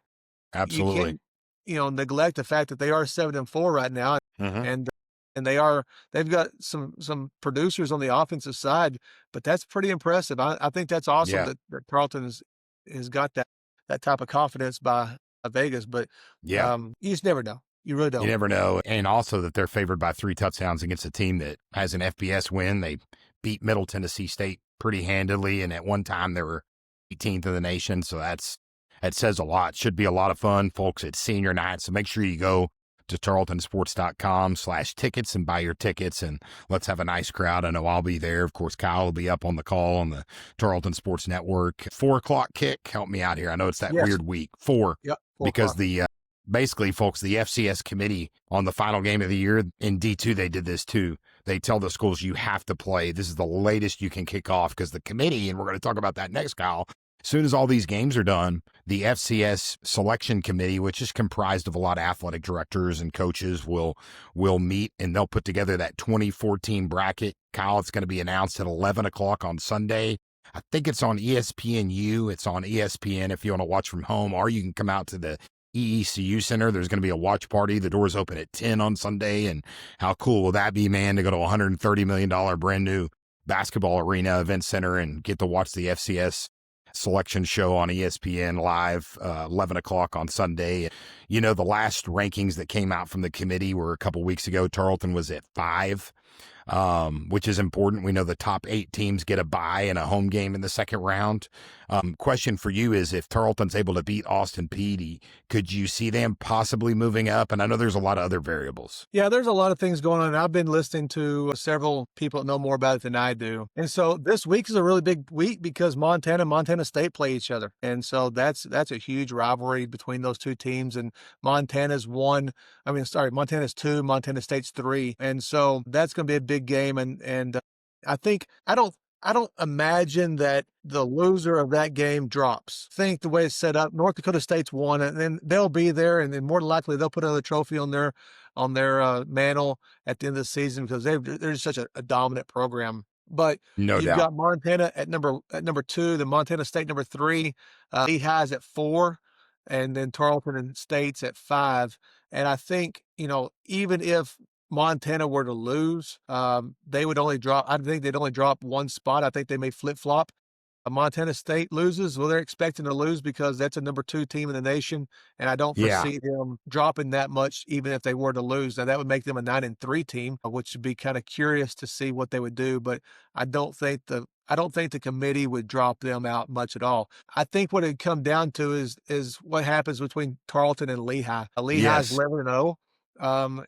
absolutely. You can't, neglect the fact that they are 7-4 right now, and And they've got some producers on the offensive side, but that's pretty impressive. I think that's awesome Yeah. that Tarleton has got that type of confidence by Vegas. But Yeah. you just never know. You really You don't. never know. And also that they're favored by 3 touchdowns against a team that has an FBS win. They beat Middle Tennessee State pretty handily, and at one time they were 18th in the nation. So that says a lot. Should be a lot of fun, folks. It's senior night, so make sure you go to tarletonsports.com/tickets and buy your tickets, and let's have a nice crowd. I know I'll be there. Of course, Kyle will be up on the call on the Tarleton Sports Network. 4 o'clock kick. Help me out here. I know it's that weird week. 4. Yep. 4 because o'clock. basically, folks, the FCS committee on the final game of the year in D2, they did this too. They tell the schools you have to play. This is the latest you can kick off because the committee, and we're going to talk about that next, Kyle, as soon as all these games are done, the FCS selection committee, which is comprised of a lot of athletic directors and coaches, will meet, and they'll put together that 2014 bracket. Kyle, it's going to be announced at 11 o'clock on Sunday. I think it's on ESPNU. It's on ESPN if you want to watch from home, or you can come out to the EECU Center. There's going to be a watch party. The doors open at 10 on Sunday. And how cool will that be, man, to go to a $130 million brand new basketball arena event center and get to watch the FCS selection show on ESPN live, 11 o'clock on Sunday. You know, the last rankings that came out from the committee were a couple weeks ago. Tarleton was at 5. Which is important. We know the top 8 teams get a bye and a home game in the second round. Question for you is, if Tarleton's able to beat Austin Peay, could you see them possibly moving up? And I know there's a lot of other variables. Yeah, there's a lot of things going on. I've been listening to several people that know more about it than I do. And so this week is a really big week because Montana and Montana State play each other. And so that's a huge rivalry between those two teams. And Montana's 2, Montana State's 3. And so that's going to be a big game. And I think I don't imagine that the loser of that game drops. I think the way it's set up, North Dakota State's won, and then they'll be there, and then more than likely they'll put another trophy on their mantle at the end of the season because they're just such a dominant program. But you've got Montana at number 2, then Montana State number 3, Lehigh's at 4, and then Tarleton and State's at 5. And I think, even if Montana were to lose, they would only drop. I think they'd only drop 1 spot. I think they may flip-flop. Montana State loses. Well, they're expecting to lose because that's a number 2 team in the nation, and I don't foresee them dropping that much, even if they were to lose. Now that would make them a 9-3 team, which would be kind of curious to see what they would do. But I don't think the committee would drop them out much at all. I think what it'd come down to is what happens between Tarleton and Lehigh. Lehigh's 11-0.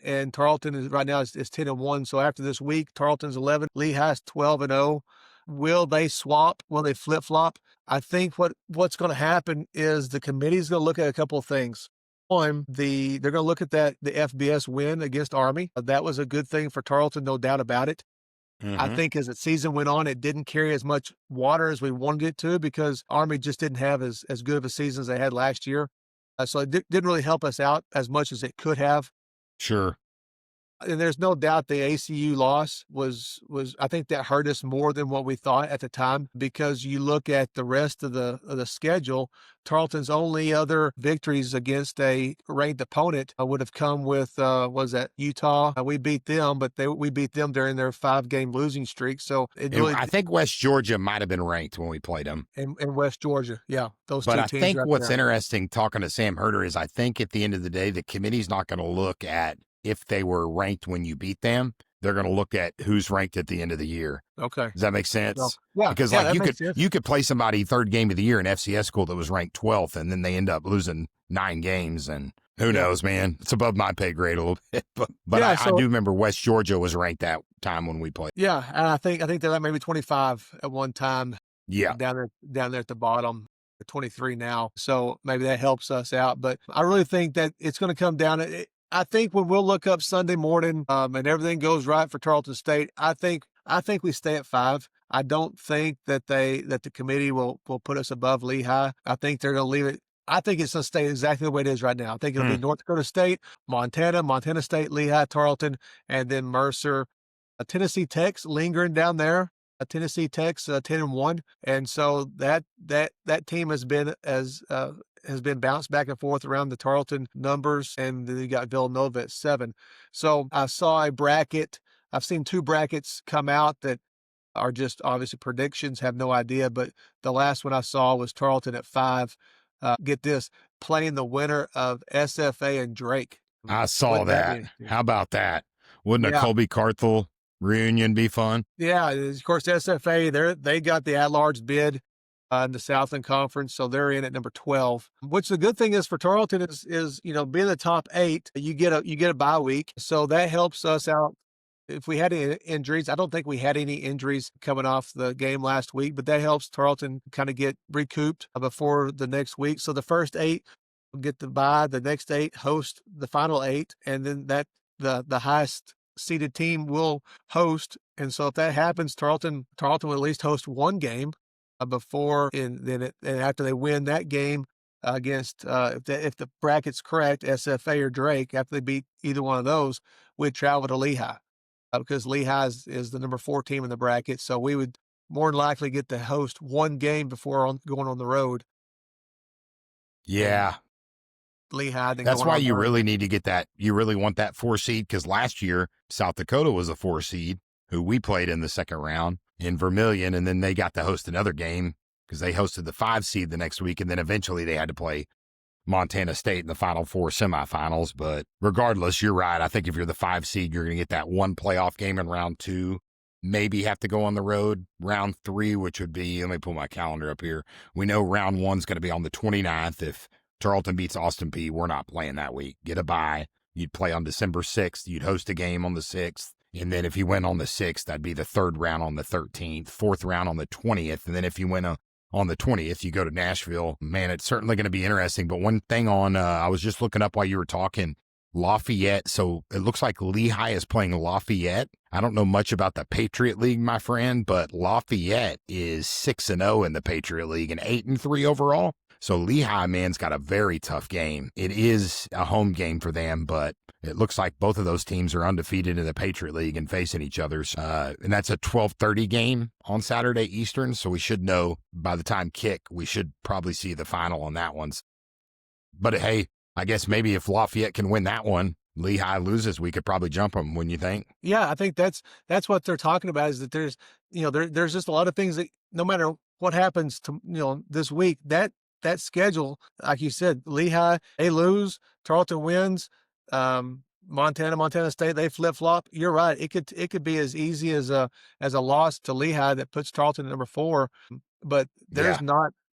And Tarleton right now is 10-1. So after this week, Tarleton's 11, Lehigh's 12-0. Will they swap? Will they flip-flop? I think what's going to happen is the committee's going to look at a couple of things. One, they're going to look at the FBS win against Army. That was a good thing for Tarleton, no doubt about it. Mm-hmm. I think as the season went on, it didn't carry as much water as we wanted it to because Army just didn't have as good of a season as they had last year. So it didn't really help us out as much as it could have. Sure. And there's no doubt the ACU loss was I think that hurt us more than what we thought at the time because you look at the rest of the schedule, Tarleton's only other victories against a ranked opponent would have come with Utah. We beat them, but we beat them during their 5-game losing streak. So I think West Georgia might have been ranked when we played them. In West Georgia, yeah, those two teams. But I think what's interesting talking to Sam Herder is I think at the end of the day, the committee's not going to look at if they were ranked when you beat them. They're going to look at who's ranked at the end of the year. Okay. Does that make sense? Well, yeah. Because you could play somebody 3rd game of the year in FCS school that was ranked 12th, and then they end up losing 9 games, and who knows, man? It's above my pay grade a little bit. But I do remember West Georgia was ranked that time when we played. Yeah, and I think they're like maybe 25 at one time. Yeah. Down there at the bottom. 23 now. So maybe that helps us out. But I really think that it's going to come down to I think when we'll look up Sunday morning and everything goes right for Tarleton State, I think we stay at 5. I don't think that the committee will put us above Lehigh. I think they're going to leave it. I think it's going to stay exactly the way it is right now. I think it'll be North Dakota State, Montana State, Lehigh, Tarleton, and then Mercer. Tennessee Tech's lingering down there. Tennessee Tech's 10-1, and so that team has been as has been bounced back and forth around the Tarleton numbers, and then you got Villanova at 7. So I saw a bracket. I've seen 2 brackets come out that are just obviously predictions, have no idea, but the last one I saw was Tarleton at 5. Get this, playing the winner of SFA and Drake. I saw Wouldn't that be that. interesting? How about that? Wouldn't a Yeah. Colby Carthel reunion be fun? Yeah, of course, SFA, they got the at-large bid in the Southland Conference, so they're in at number 12. Which the good thing is for Tarleton is being the top 8, you get a bye week, so that helps us out. If we had any injuries, I don't think we had any injuries coming off the game last week, but that helps Tarleton kind of get recouped before the next week. So the first 8 will get the bye, the next 8 host the final 8, and then the highest seeded team will host. And so if that happens, Tarleton will at least host one game before, and after they win that game against if the bracket's correct, SFA or Drake, after they beat either one of those, we'd travel to Lehigh. Because Lehigh is the number 4 team in the bracket. So we would more than likely get to host one game before going on the road. Yeah. Lehigh. That's why you really need to get that. You really want that 4 seed, because last year South Dakota was a 4 seed who we played in the second round in Vermilion, and then they got to host another game because they hosted the 5 seed the next week, and then eventually they had to play Montana State in the Final Four semifinals. But regardless, you're right. I think if you're the 5 seed, you're going to get that one playoff game in round 2. Maybe have to go on the road round 3, which would be, let me pull my calendar up here. We know round 1's going to be on the 29th. If Tarleton beats Austin Peay, we're not playing that week. Get a bye. You'd play on December 6th. You'd host a game on the 6th. And then if you win on the 6th, that'd be the 3rd round on the 13th, 4th round on the 20th. And then if you win on the 20th, you go to Nashville. Man, it's certainly going to be interesting. But one thing I was just looking up while you were talking, Lafayette. So it looks like Lehigh is playing Lafayette. I don't know much about the Patriot League, my friend, but Lafayette is 6-0 in the Patriot League and 8-3 overall. So Lehigh, man's got a very tough game. It is a home game for them, but it looks like both of those teams are undefeated in the Patriot League and facing each other's. And that's a 12:30 game on Saturday Eastern. So we should know by the time kick, we should probably see the final on that one. But hey, I guess maybe if Lafayette can win that one, Lehigh loses, we could probably jump them, wouldn't you think? Yeah, I think that's what they're talking about, is that there's just a lot of things that no matter what happens to this week, that schedule, like you said, Lehigh, they lose, Tarleton wins, Montana State, they flip flop. You're right. It could be as easy as a loss to Lehigh that puts Tarleton at number 4. But there's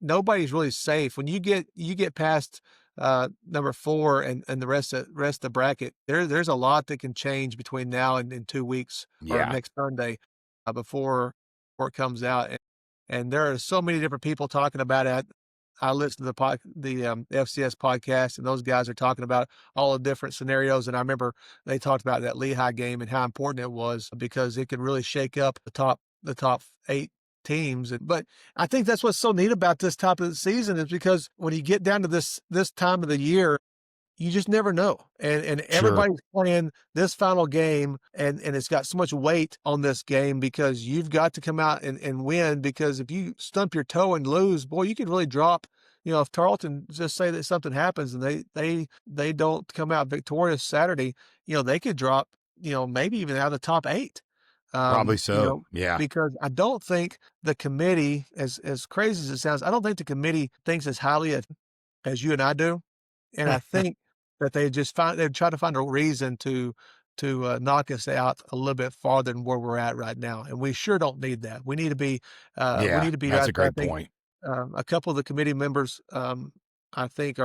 nobody's really safe when you get past number 4 and the rest of the bracket. There's a lot that can change between now and in 2 weeks or next Sunday before it comes out. And there are so many different people talking about it. I listen to the FCS podcast, and those guys are talking about all the different scenarios. And I remember they talked about that Lehigh game and how important it was because it could really shake up the top 8 teams. But I think that's what's so neat about this top of the season is because when you get down to this time of the year, you just never know. And everybody's playing this final game, and it's got so much weight on this game because you've got to come out and win, because if you stump your toe and lose, boy, you could really drop. If Tarleton, just say that something happens and they don't come out victorious Saturday, they could drop, maybe even out of the top 8. Probably so. Yeah. Because I don't think the committee, as crazy as it sounds, I don't think the committee thinks as highly as you and I do. And I think that they try to find a reason to knock us out a little bit farther than where we're at right now. And we sure don't need that. We need to be, that's right a great point. A couple of the committee members, I think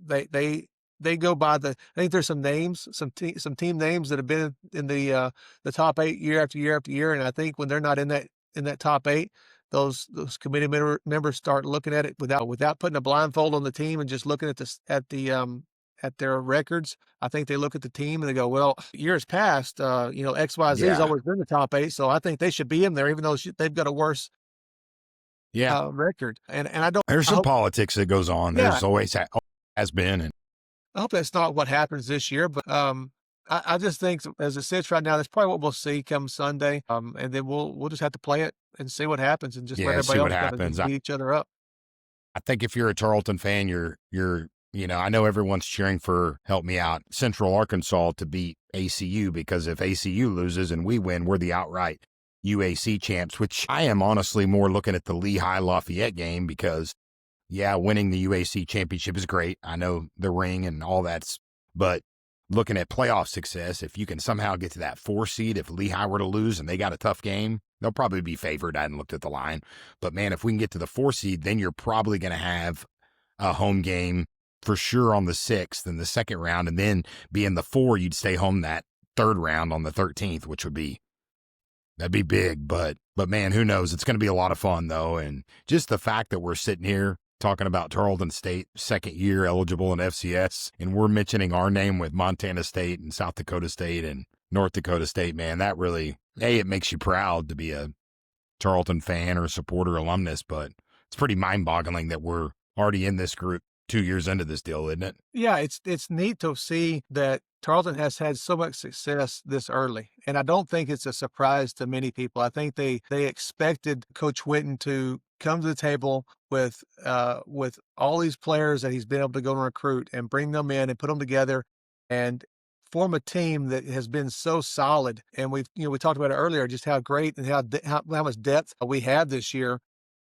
they go by I think there's some names, some team names that have been in the top 8 year after year after year. And I think when they're not in that top 8, those committee members start looking at it without putting a blindfold on the team and just looking at their records. I think they look at the team and they go, well, years past, XYZ has always been the top 8, so I think they should be in there, even though they've got a worse record. And I don't. There's some politics that goes on. Yeah. There's always has been, and I hope that's not what happens this year. But I just think as it sits right now, that's probably what we'll see come Sunday. And then we'll just have to play it and see what happens and just let everybody else beat each other up. I think if you're a Tarleton fan, I know everyone's cheering for, help me out, Central Arkansas to beat ACU, because if ACU loses and we win, we're the outright UAC champs, which I am honestly more looking at the Lehigh Lafayette game because, yeah, winning the UAC championship is great. I know the ring and all but looking at playoff success, if you can somehow get to that 4 seed, if Lehigh were to lose and they got a tough game, they'll probably be favored. I hadn't looked at the line. But, man, if we can get to the 4 seed, then you're probably going to have a home game for sure on the 6th in the second round. And then being the 4, you'd stay home that third round on the 13th, which that'd be big. But man, who knows? It's going to be a lot of fun, though. And just the fact that we're sitting here talking about Tarleton State, second year eligible in FCS, and we're mentioning our name with Montana State and South Dakota State and North Dakota State, man, that really, it makes you proud to be a Tarleton fan or supporter alumnus, but it's pretty mind-boggling that we're already in this group 2 years into this deal, isn't it? Yeah, it's neat to see that Tarleton has had so much success this early, and I don't think it's a surprise to many people. I think they expected Coach Whitten to come to the table with all these players that he's been able to go and recruit and bring them in and put them together and form a team that has been so solid. And we talked about it earlier, just how great and how much depth we have this year.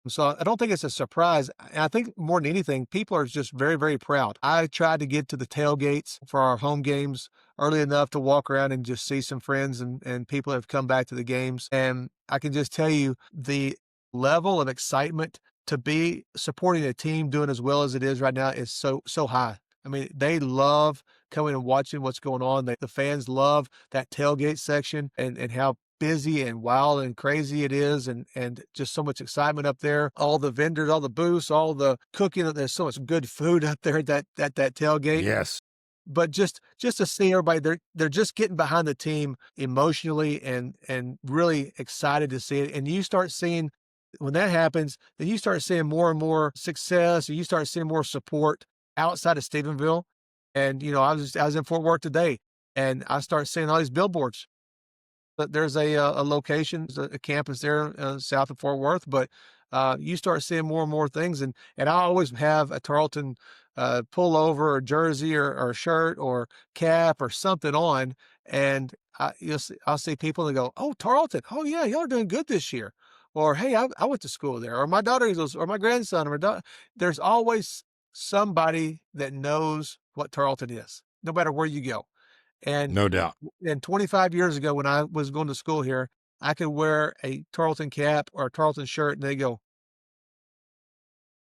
So I don't think it's a surprise. I think more than anything, people are just very, very proud. I tried to get to the tailgates for our home games early enough to walk around and just see some friends and people that have come back to the games. And I can just tell you the level of excitement to be supporting a team doing as well as it is right now is so high. I mean, they love coming and watching what's going on. The fans love that tailgate section and how busy and wild and crazy it is, and just so much excitement up there. All the vendors, all the booths, all the cooking. There's so much good food up there at that tailgate. Yes. But just to see everybody, they're just getting behind the team emotionally and really excited to see it. And you start seeing, when that happens, then you start seeing more and more success, and you start seeing more support outside of Stephenville. And I was in Fort Worth today, and I start seeing all these billboards. But there's a location, a campus there south of Fort Worth, but you start seeing more and more things. And I always have a Tarleton pullover or jersey or shirt or cap or something on. And I'll see people and go, "Oh, Tarleton. Oh, yeah, y'all are doing good this year." Or, "Hey, I went to school there." Or my daughter goes, or my grandson, or my daughter. There's always somebody that knows what Tarleton is, no matter where you go. And no doubt. And 25 years ago, when I was going to school here, I could wear a Tarleton cap or a Tarleton shirt, and they go,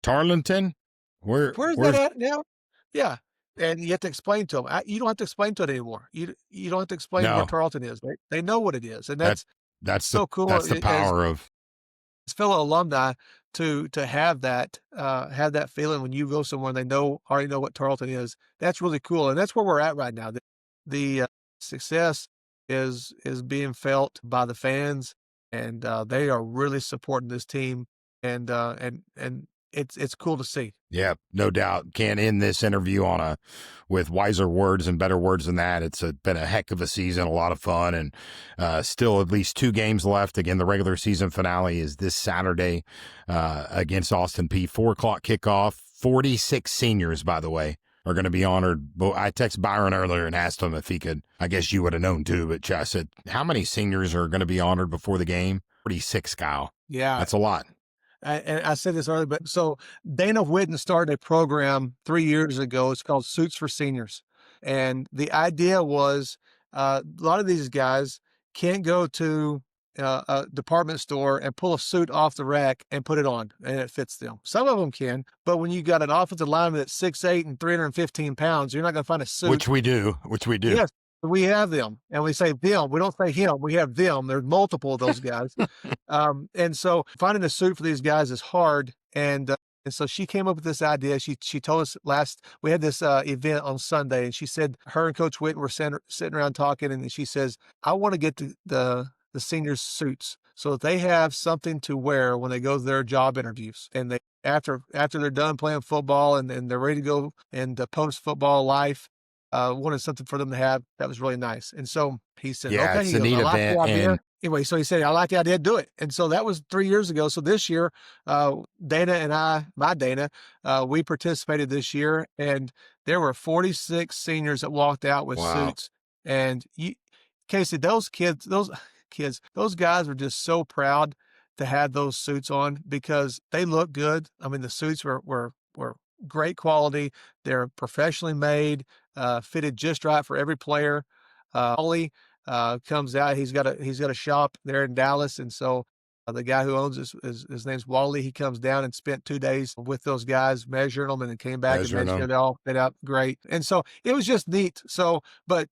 "Tarleton? Where's that at now?" Yeah. And you have to explain to them. You don't have to explain to it anymore. You don't have to explain what Tarleton is. They know what it is. And that's so cool. That's the power of fellow alumni to have that feeling when you go somewhere and they already know what Tarleton is. That's really cool. And that's where we're at right now. The success is being felt by the fans, and they are really supporting this team, and it's cool to see. Yeah, no doubt. Can't end this interview with wiser words and better words than that. It's been a heck of a season, a lot of fun, and still at least 2 games left. Again, the regular season finale is this Saturday against Austin Peay, 4:00 kickoff. 46 seniors, by the way, are going to be honored. I texted Byron earlier and asked him if he could. I guess you would have known too, but I said, how many seniors are going to be honored before the game? 46, Kyle. Yeah. That's a lot. And I said this earlier, but so Dana Whitten started a program 3 years ago. It's called Suits for Seniors. And the idea was a lot of these guys can't go to a department store and pull a suit off the rack and put it on and it fits them. Some of them can, but when you got an offensive lineman that's 6'8" and 315 pounds, you're not going to find a suit. Which we do. Yes, we have them. And we say them. We don't say him. We have them. There's multiple of those guys. And so finding a suit for these guys is hard. And so she came up with this idea. She told us we had this event on Sunday, and she said her and Coach Whitten were sitting around talking, and she says, I want to get the seniors suits so that they have something to wear when they go to their job interviews. And they after they're done playing football and they're ready to go into post-football life, wanted something for them to have that was really nice. And so he said, yeah, okay, it's a neat event. anyway, so he said, I like the idea, do it. And so that was 3 years ago. So this year, Dana and I, my Dana, we participated this year, and there were 46 seniors that walked out with Wow. suits. And Casey, those kids, those guys were just so proud to have those suits on because they look good. I mean, the suits were great quality. They're professionally made, fitted just right for every player. Ollie comes out. He's got a shop there in Dallas, and so the guy who owns this, his name's Wally. He comes down and spent 2 days with those guys measuring them, and then came back and Measuring made sure them. they all fit out great. And so it was just neat. So, but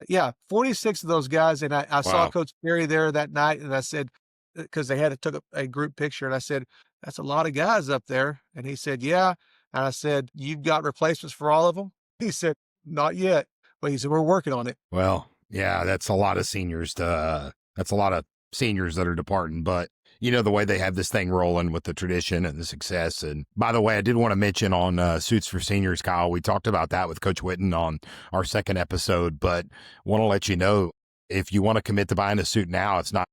yeah, 46 of those guys, and I saw Wow. Coach Peay there that night, and I said, because they had took a group picture, and I said, that's a lot of guys up there, and he said, yeah, and I said, you've got replacements for all of them? He said, not yet, but he said, we're working on it. Well, yeah, that's a lot of seniors that's a lot of seniors that are departing, but you know, the way they have this thing rolling with the tradition and the success. And by the way, I did want to mention on Suits for Seniors, Kyle, we talked about that with Coach Witten on our second episode, but want to let you know, if you want to commit to buying a suit now, it's not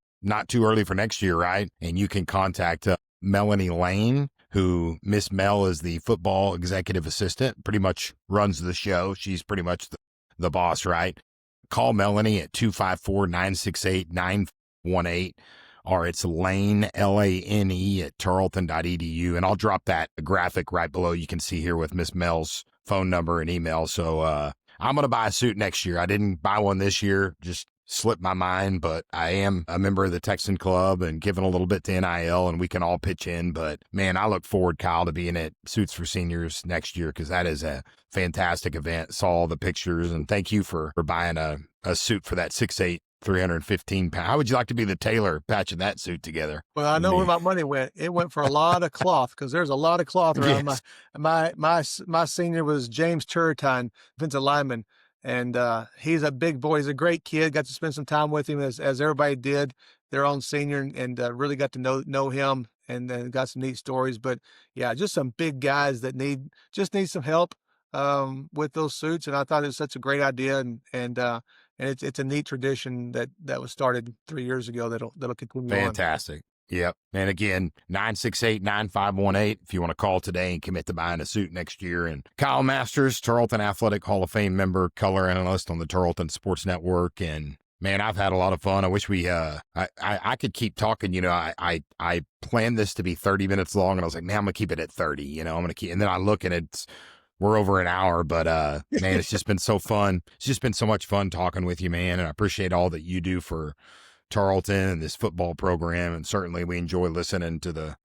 too early for next year, right? And you can contact Melanie Lane, who Miss Mel is the football executive assistant, pretty much runs the show. She's pretty much the boss, right? Call Melanie at 254-968-918, or it's Lane, Lane, at tarleton.edu. And I'll drop that graphic right below. You can see here with Miss Mel's phone number and email. So I'm going to buy a suit next year. I didn't buy one this year, just slipped my mind, but I am a member of the Texan Club and giving a little bit to NIL, and we can all pitch in. But man, I look forward, Kyle, to being at Suits for Seniors next year, because that is a fantastic event. Saw all the pictures, and thank you for buying a suit for that 6'8", 315 pound. How would you like to be the tailor patching that suit together? Well, I know where my money went. It went for a lot of cloth, because there's a lot of cloth around. Yes. My senior was James Turretine, defensive lineman, and he's a big boy. He's a great kid. Got to spend some time with him as everybody did their own senior, and really got to know him, and then got some neat stories. But yeah, just some big guys that need some help with those suits. And I thought it was such a great idea, and it's a neat tradition that was started 3 years ago that'll continue on. Fantastic. Yep. And again, 968-9518 if you want to call today and commit to buying a suit next year. And Kyle Masters, Tarleton Athletic Hall of Fame member, color analyst on the Tarleton Sports Network. And man, I've had a lot of fun. I wish we I could keep talking. You know, I planned this to be 30 minutes long, and I was like, man, I'm gonna keep it at 30. You know, I'm gonna keep, and then I look and we're over an hour, but man, it's just been so fun. It's just been so much fun talking with you, man. And I appreciate all that you do for Tarleton and this football program. And certainly we enjoy listening to the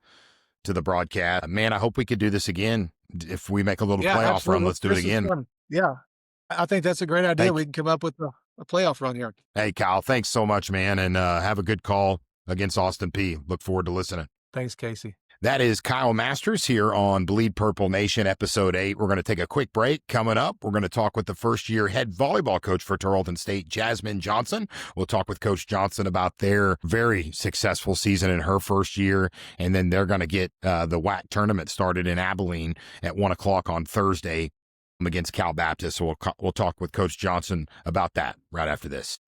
broadcast. Man, I hope we could do this again. If we make a little playoff absolutely. run, let's do it again. Yeah. I think that's a great idea. We can come up with a playoff run here. Hey, Kyle, thanks so much, man. And have a good call against Austin Peay. Look forward to listening. Thanks, Casey. That is Kyle Masters here on Bleed Purple Nation, Episode 8. We're going to take a quick break. Coming up, we're going to talk with the first-year head volleyball coach for Tarleton State, Jazmyne Johnson. We'll talk with Coach Johnson about their very successful season in her first year, and then they're going to get the WAC Tournament started in Abilene at 1 o'clock on Thursday against Cal Baptist. So we'll talk with Coach Johnson about that right after this.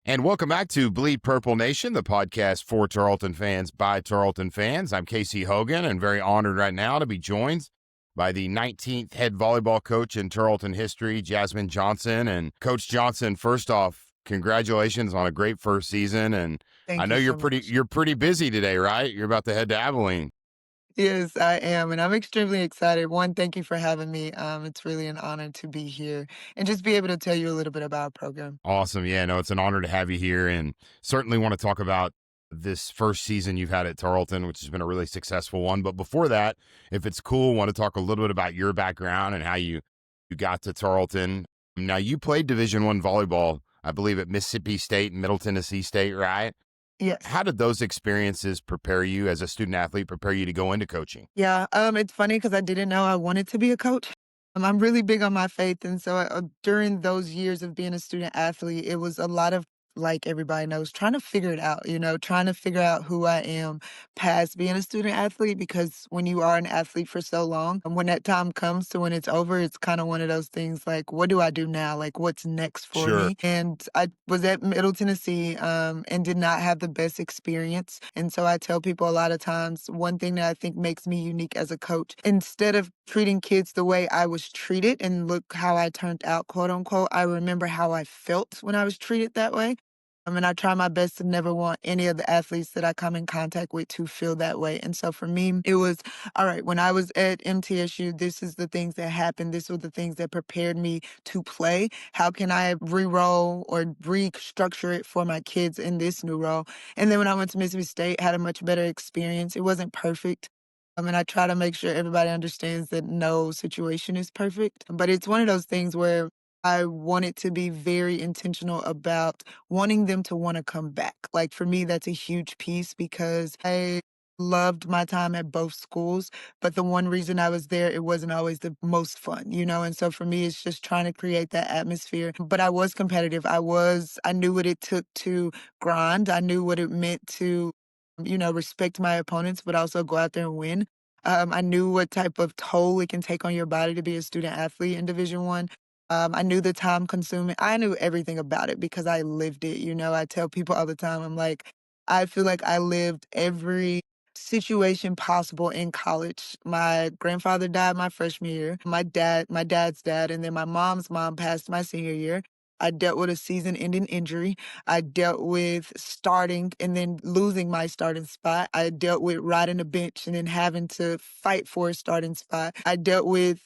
And welcome back to Bleed Purple Nation, the podcast for Tarleton fans by Tarleton fans. I'm Casey Hogan, and very honored right now to be joined by the 19th head volleyball coach in Tarleton history, Jazmyne Johnson. And Coach Johnson, first off, congratulations on a great first season. And I know you're pretty busy today, right? You're about to head to Abilene. Yes, I am, and I'm extremely excited. One, thank you for having me. It's really an honor to be here and just be able to tell you a little bit about our program. Awesome. Yeah, no, it's an honor to have you here, and certainly want to talk about this first season you've had at Tarleton, which has been a really successful one. But before that, if it's cool, want to talk a little bit about your background and how you got to Tarleton. Now, you played Division I volleyball, I believe, at Mississippi State and Middle Tennessee State, right? Yes. How did those experiences prepare you as a student athlete, prepare you to go into coaching? Yeah, it's funny because I didn't know I wanted to be a coach. I'm really big on my faith, and so during those years of being a student athlete, it was a lot of like everybody knows, trying to figure it out, trying to figure out who I am past being a student athlete, because when you are an athlete for so long, and when that time comes to when it's over, it's kind of one of those things like, what do I do now? Like, what's next for Sure. me? And I was at Middle Tennessee and did not have the best experience. And so I tell people a lot of times, one thing that I think makes me unique as a coach, instead of treating kids the way I was treated and look how I turned out, quote unquote, I remember how I felt when I was treated that way. And I try my best to never want any of the athletes that I come in contact with to feel that way. And so for me, it was, all right, when I was at MTSU, this is the things that happened. This were the things that prepared me to play. How can I re-roll or restructure it for my kids in this new role? And then when I went to Mississippi State, had a much better experience. It wasn't perfect. I try to make sure everybody understands that no situation is perfect. But it's one of those things where I wanted to be very intentional about wanting them to wanna come back. Like, for me, that's a huge piece because I loved my time at both schools, but the one reason I was there, it wasn't always the most fun, And so for me, it's just trying to create that atmosphere. But I was competitive. I knew what it took to grind. I knew what it meant to, respect my opponents, but also go out there and win. I knew what type of toll it can take on your body to be a student athlete in Division One. I knew the time consuming. I knew everything about it because I lived it. I tell people all the time, I'm like, I feel like I lived every situation possible in college. My grandfather died my freshman year, my dad's dad, and then my mom's mom passed my senior year. I dealt with a season-ending injury. I dealt with starting and then losing my starting spot. I dealt with riding the bench and then having to fight for a starting spot. I dealt with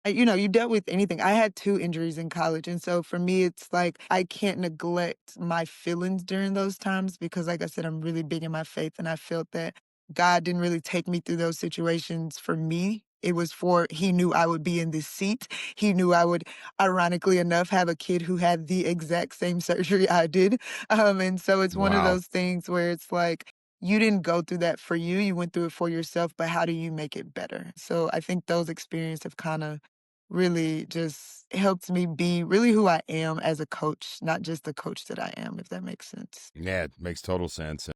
you dealt with anything. I had 2 injuries in college, and so for me, it's like I can't neglect my feelings during those times because, like I said, I'm really big in my faith, and I felt that God didn't really take me through those situations for me. It was for He knew I would be in this seat. He knew I would, ironically enough, have a kid who had the exact same surgery I did. And so it's one of Wow. those things where it's like, you didn't go through that for you. You went through it for yourself, but how do you make it better? So I think those experiences have kind of really just helped me be really who I am as a coach, not just the coach that I am, if that makes sense. Yeah, it makes total sense.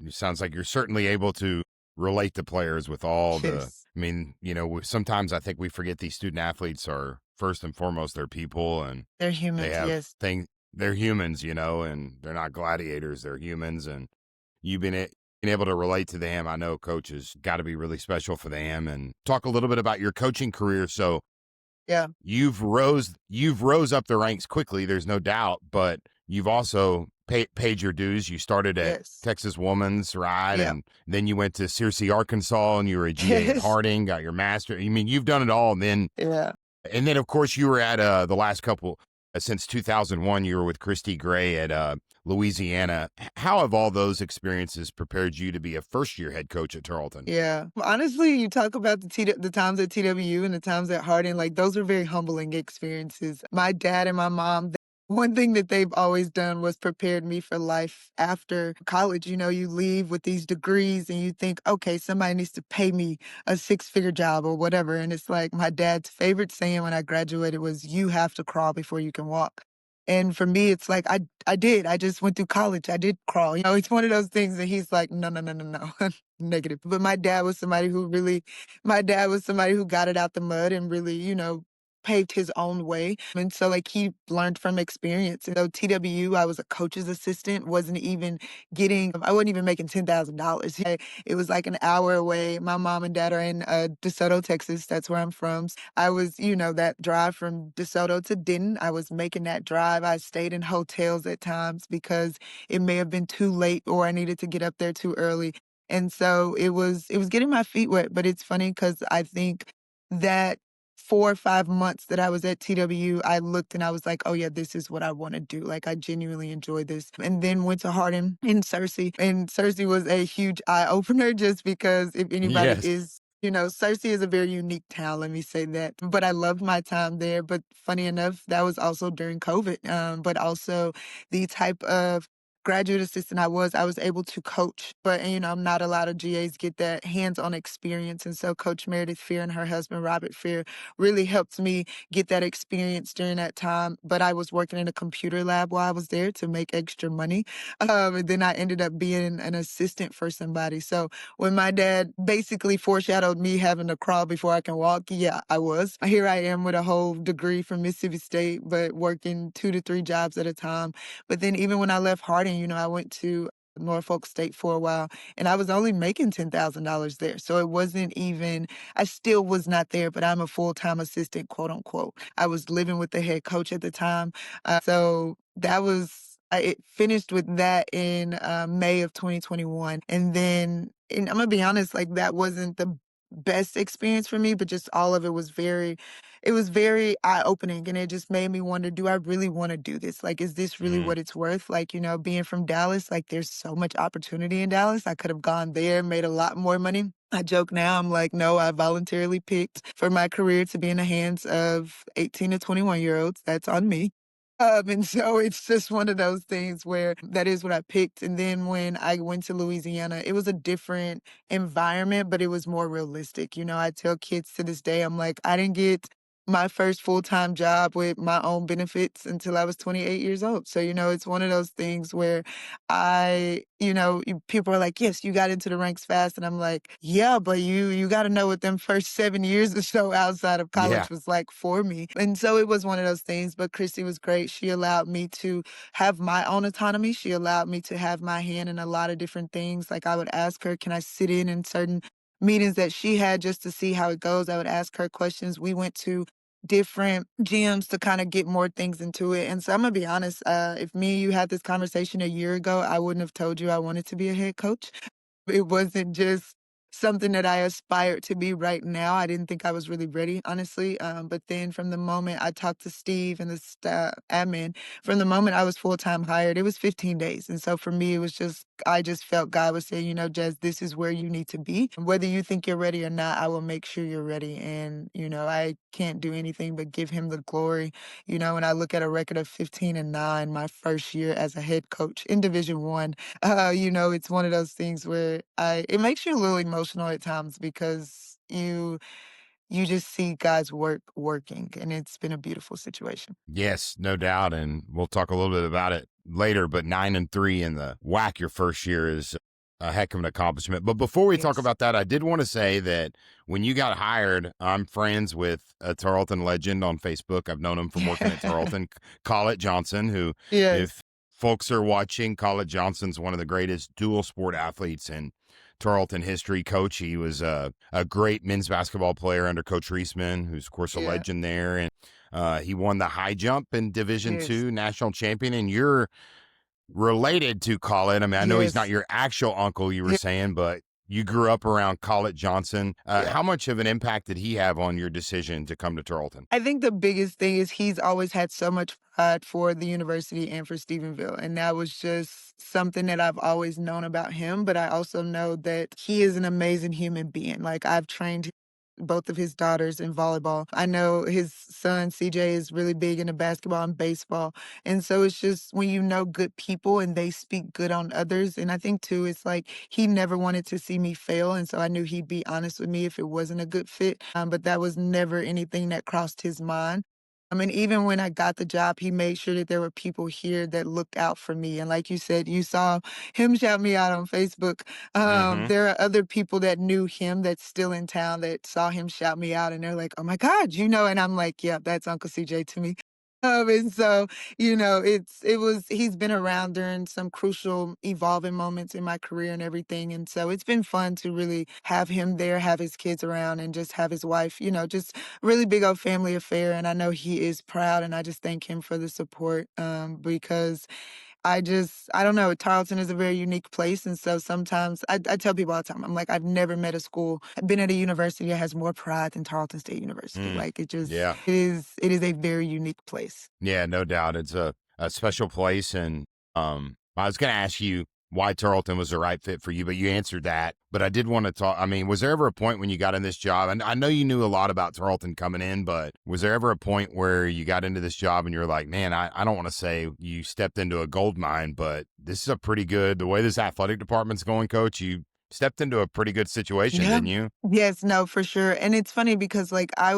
It sounds like you're certainly able to relate to players with all the, Yes. I mean, sometimes I think we forget these student athletes are first and foremost, they're people and They're they humans, have yes. things, they're humans, and they're not gladiators, they're humans. And you've been able to relate to them. I know coach has got to be really special for them. And talk a little bit about your coaching career. So Yeah. you've rose up the ranks quickly, there's no doubt, but you've also paid your dues. You started at Yes. Texas Woman's, right? Yeah. And then you went to Searcy, Arkansas, and you were a GA at Yes. Harding, got your master. I mean, you've done it all. Yeah. And then of course you were at the last couple since 2001. You were with Christy Gray at Louisiana. How have all those experiences prepared you to be a first-year head coach at Tarleton? Yeah. Honestly, you talk about the times at TWU and the times at Harding, like those were very humbling experiences. My dad and my mom, one thing that they've always done was prepared me for life after college. You leave with these degrees and you think, okay, somebody needs to pay me a six-figure job or whatever. And it's like my dad's favorite saying when I graduated was, you have to crawl before you can walk. And for me, it's like I did. I just went through college. I did crawl. It's one of those things that he's like, no, no, no, no, no, negative. But my dad was somebody who got it out the mud and really, paved his own way. And so like he learned from experience. And so TWU, I was a coach's assistant, I wasn't even making $10,000. It was like an hour away. My mom and dad are in DeSoto, Texas. That's where I'm from. I was, that drive from DeSoto to Denton, I was making that drive. I stayed in hotels at times because it may have been too late or I needed to get up there too early. And so it was getting my feet wet, but it's funny because I think that 4 or 5 months that I was at TWU, I looked and I was like, "Oh, yeah, this is what I wanna do." Like, I genuinely enjoy this. And then went to Hardin in Searcy, and Searcy was a huge eye opener just because if anybody Yes. is Searcy is a very unique town, let me say that. But I loved my time there, but funny enough, that was also during COVID, but also the type of graduate assistant I was able to coach, but, not a lot of GAs get that hands-on experience, and so Coach Meredith Fear and her husband, Robert Fear, really helped me get that experience during that time, but I was working in a computer lab while I was there to make extra money, and then I ended up being an assistant for somebody, so when my dad basically foreshadowed me having to crawl before I can walk, yeah, I was. Here I am with a whole degree from Mississippi State, but working 2 to 3 jobs at a time. But then even when I left Harding, I went to Norfolk State for a while, and I was only making $10,000 there. So it wasn't even, I still was not there, but I'm a full-time assistant, quote unquote. I was living with the head coach at the time. So that was, it finished with that in May of 2021. And then, and I'm going to be honest, like that wasn't the best experience for me, but just all of it was very eye-opening, and it just made me wonder, do I really wanna do this? Like, is this really Mm. what it's worth? Like, being from Dallas, like, there's so much opportunity in Dallas. I could have gone there, made a lot more money. I joke now, I'm like, "No, I voluntarily picked for my career to be in the hands of 18 to 21-year-olds. That's on me." And so it's just one of those things where that is what I picked, and then when I went to Louisiana, it was a different environment, but it was more realistic. I tell kids to this day, I'm like, I didn't get my first full-time job with my own benefits until I was 28 years old. So, it's one of those things where people are like, yes, you got into the ranks fast. And I'm like, yeah, but you got to know what them first 7 years or so outside of Yeah. college was like for me. And so it was one of those things, but Christy was great. She allowed me to have my own autonomy. She allowed me to have my hand in a lot of different things. Like I would ask her, can I sit in certain meetings that she had just to see how it goes? I would ask her questions. We went to different gyms to kind of get more things into it. And so I'm gonna be honest, if me and you had this conversation a year ago, I wouldn't have told you I wanted to be a head coach. It wasn't just something that I aspired to be right now. I didn't think I was really ready, honestly. But then from the moment I talked to Steve and the admin, from the moment I was full-time hired, it was 15 days. And so for me, it was just, I just felt God was saying, Jazz, this is where you need to be. Whether you think you're ready or not, I will make sure you're ready. And, I can't do anything but give him the glory. When I look at a record of 15-9, my first year as a head coach in Division One, it's one of those things where it makes you a little emotional at times because you just see God's work working, and it's been a beautiful situation. Yes, no doubt. And we'll talk a little bit about it later, but 9-3 in the WAC your first year is a heck of an accomplishment. But before we talk Yes. about that, I did want to say that when you got hired, I'm friends with a Tarleton legend on Facebook. I've known him from working at Tarleton, Collett Johnson, who, Yes. if folks are watching, Collett Johnson's one of the greatest dual sport athletes in Tarleton history. Coach, he was a great men's basketball player under Coach Reisman, who's, of course, a Yeah. legend there. And he won the high jump in Division Yes. II national champion. And you're related to Collett. I mean, I know he's not Yes. your actual uncle, you were Yeah. saying, but you grew up around Collett Johnson. Yeah. How much of an impact did he have on your decision to come to Tarleton? I think the biggest thing is he's always had so much pride for the university and for Stephenville, and that was just something that I've always known about him, but I also know that he is an amazing human being. Like, I've trained both of his daughters in volleyball. I know his son, CJ, is really big into basketball and baseball, and so it's just when you know good people and they speak good on others, and I think too, it's like he never wanted to see me fail, and so I knew he'd be honest with me if it wasn't a good fit, but that was never anything that crossed his mind. I mean, even when I got the job, he made sure that there were people here that looked out for me. And like you said, you saw him shout me out on Facebook. Mm-hmm. There are other people that knew him that's still in town that saw him shout me out, and they're like, "Oh my God, and I'm like, "Yeah, that's Uncle CJ to me." And so, he's been around during some crucial evolving moments in my career and everything. And so it's been fun to really have him there, have his kids around, and just have his wife, just really big old family affair. And I know he is proud, and I just thank him for the support, because I don't know, Tarleton is a very unique place, and so sometimes I tell people all the time, I'm like, I've never met a school, been at a university that has more pride than Tarleton State University. Mm. Like, Yeah. it is a very unique place. Yeah, no doubt. It's a special place. And I was going to ask you, why Tarleton was the right fit for you, but you answered that. But I did want to talk. I mean, was there ever a point when you got in this job? And I know you knew a lot about Tarleton coming in, but was there ever a point where you got into this job and you were like, man, I don't want to say you stepped into a gold mine, but this is a pretty good, the way this athletic department's going, Coach, you stepped into a pretty good situation, Yeah. didn't you? Yes, no, for sure. And it's funny because like I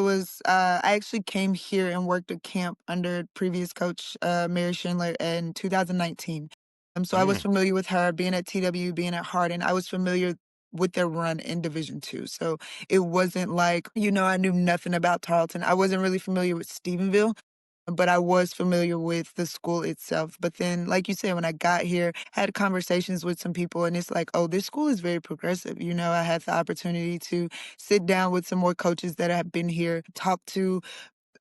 actually came here and worked a camp under previous coach Mary Schindler in 2019. So I was Mm, familiar with her being at TW, being at Hardin. I was familiar with their run in Division II. So it wasn't like, I knew nothing about Tarleton. I wasn't really familiar with Stephenville, but I was familiar with the school itself. But then, like you said, when I got here, had conversations with some people, and it's like, oh, this school is very progressive. I had the opportunity to sit down with some more coaches that have been here, talk to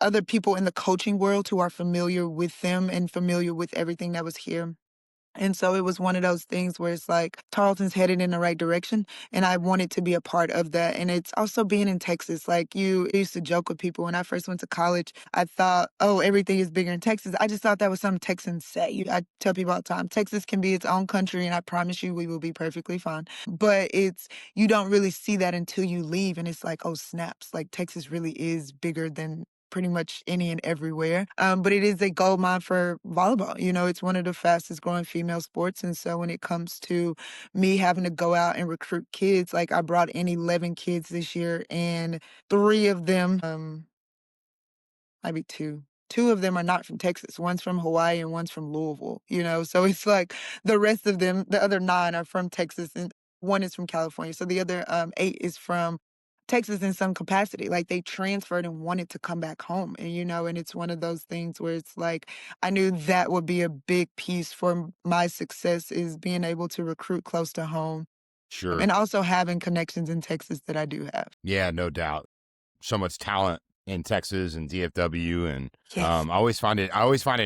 other people in the coaching world who are familiar with them and familiar with everything that was here. And so it was one of those things where it's like Tarleton's headed in the right direction, and I wanted to be a part of that. And it's also being in Texas. Like I used to joke with people when I first went to college. I thought, oh, everything is bigger in Texas. I just thought that was something Texans say. I tell people all the time, Texas can be its own country, and I promise you, we will be perfectly fine. But you don't really see that until you leave, and it's like, oh, snaps! Like Texas really is bigger than pretty much any and everywhere. But it is a gold mine for volleyball. It's one of the fastest growing female sports. And so when it comes to me having to go out and recruit kids, like I brought in 11 kids this year, and 3 of them, maybe 2. 2 of them are not from Texas. One's from Hawaii and one's from Louisville. So it's like the rest of them, the other 9 are from Texas and 1 is from California. So the other 8 is from Texas in some capacity. Like they transferred and wanted to come back home. And it's one of those things where it's like I knew that would be a big piece for my success is being able to recruit close to home sure. and also having connections in Texas that I do have. Yeah, no doubt. So much talent in Texas and DFW, and Yes. I always find it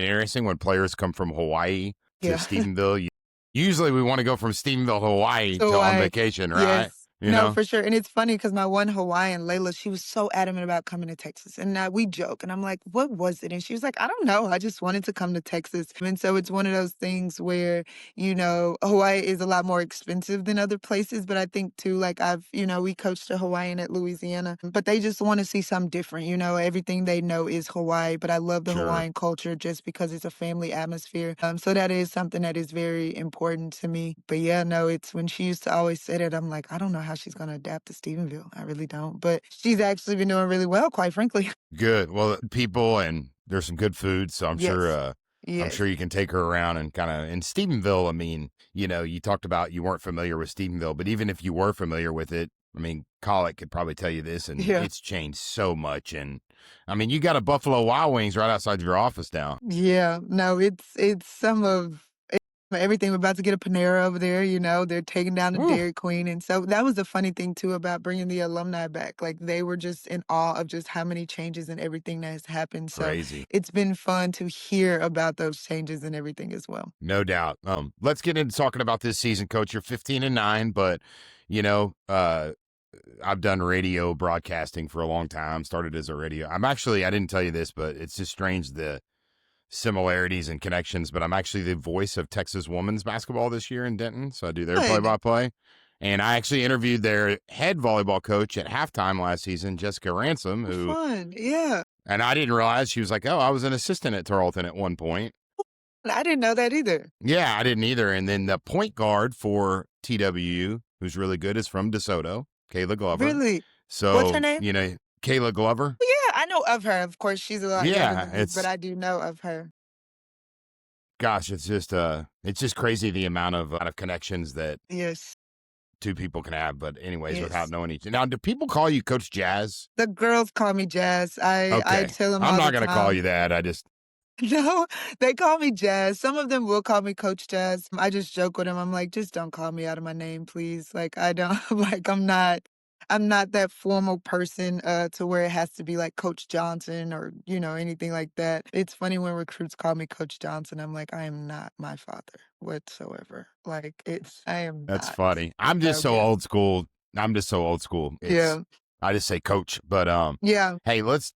interesting when players come from Hawaii to Yeah. Stephenville. Usually, we want to go from Stephenville to Hawaii So on vacation, right? yes. No, for sure. And it's funny because my one Hawaiian, Layla, she was so adamant about coming to Texas. And we joke. And I'm like, what was it? And she was like, I don't know. I just wanted to come to Texas. And so it's one of those things where, Hawaii is a lot more expensive than other places. But I think too, like we coached a Hawaiian at Louisiana, but they just want to see something different. Everything they know is Hawaii. But I love the Sure. Hawaiian culture just because it's a family atmosphere. So that is something that is very important to me. But yeah, no, it's when she used to always say that, I'm like, I don't know how she's going to adapt to Stephenville. I really don't. But she's actually been doing really well, quite frankly. Good. Well, people, and there's some good food, so I'm sure I'm Yes. sure you can take her around and kind of in Stephenville. I mean, you talked about you weren't familiar with Stephenville, but even if you were familiar with it, I mean, Colic could probably tell you this, and Yeah. it's changed so much. And I mean, you got a Buffalo Wild Wings right outside your office now. Yeah. No, it's some of everything. We're about to get a Panera over there, they're taking down the Woo. Dairy Queen. And so that was the funny thing too about bringing the alumni back. Like they were just in awe of just how many changes and everything that has happened. So Crazy. it's been fun to hear about those changes and everything as well. No doubt. Let's get into talking about this season, Coach. You're 15-9, but I've done radio broadcasting for a long time. Started as a radio. I didn't tell you this, but it's just strange the similarities and connections. But I'm actually the voice of Texas women's basketball this year in Denton, so I do their Good. play-by-play. And I actually interviewed their head volleyball coach at halftime last season, Jessica Ransom, who, Fun. Yeah. and I didn't realize she was like, oh, I was an assistant at Tarleton at one point. I didn't know that either. Yeah, I didn't either. And then the point guard for TWU, who's really good, is from DeSoto, Kayla Glover. Really? So, What's her name? Kayla Glover. Yeah, I know of her. Of course, she's a lot Yeah, younger than me, it's- but I do know of her. Gosh, it's just crazy the amount of connections that Yes. two people can have. But anyways, Yes. without knowing each other. Now, do people call you Coach Jazz? The girls call me Jazz. I Okay. tell them I'm all not the going to call time. you that. I just, No, they call me Jazz. Some of them will call me Coach Jazz. I just joke with them. I'm like, just don't call me out of my name, please. Like I don't like I'm not that formal person to where it has to be like Coach Johnson or, anything like that. It's funny when recruits call me Coach Johnson. I'm like, I am not my father whatsoever. Like I am that's not. funny. I'm just so Okay. old school. Yeah. I just say coach. But Yeah. hey, let's,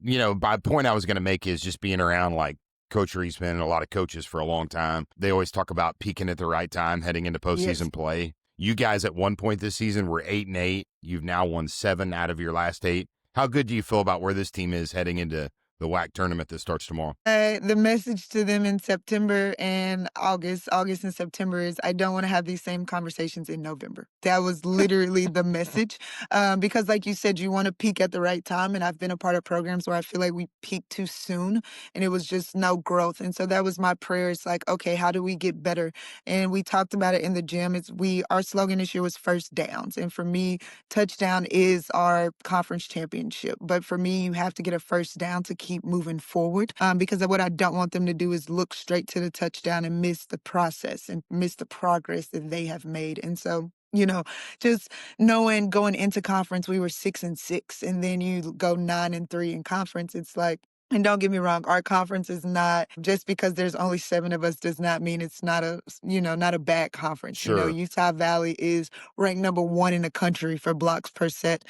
by the point I was going to make is just being around like Coach Reisman and a lot of coaches for a long time. They always talk about peaking at the right time heading into postseason play. You guys at one point this season were 8-8. You've now won 7 out of your last 8. How good do you feel about where this team is heading into the WAC tournament that starts tomorrow? The message to them in September and August and September is I don't want to have these same conversations in November. That was literally the message. Because like you said, you want to peak at the right time. And I've been a part of programs where I feel like we peaked too soon and it was just no growth. And so that was my prayer. It's like, okay, how do we get better? And we talked about it in the gym. Our slogan this year was first downs. And for me, touchdown is our conference championship. But for me, you have to get a first down to keep moving forward, because what I don't want them to do is look straight to the touchdown and miss the process and miss the progress that they have made. And so, just knowing going into conference, we were 6-6, and then you go 9-3 in conference. It's like, and don't get me wrong, our conference is not, just because there's only 7 of us does not mean it's not a bad conference. Sure. Utah Valley is ranked number 1 in the country for blocks per set.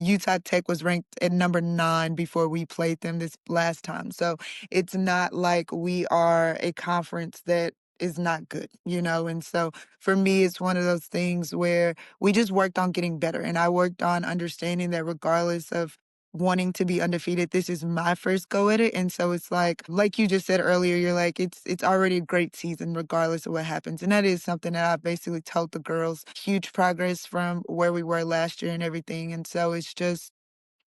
Utah Tech was ranked at number 9 before we played them this last time. So it's not like we are a conference that is not good, And so for me, it's one of those things where we just worked on getting better. And I worked on understanding that regardless of wanting to be undefeated, this is my first go at it. And so it's like you just said earlier, you're like, it's already a great season regardless of what happens. And that is something that I basically told the girls. Huge progress from where we were last year and everything. And so it's just,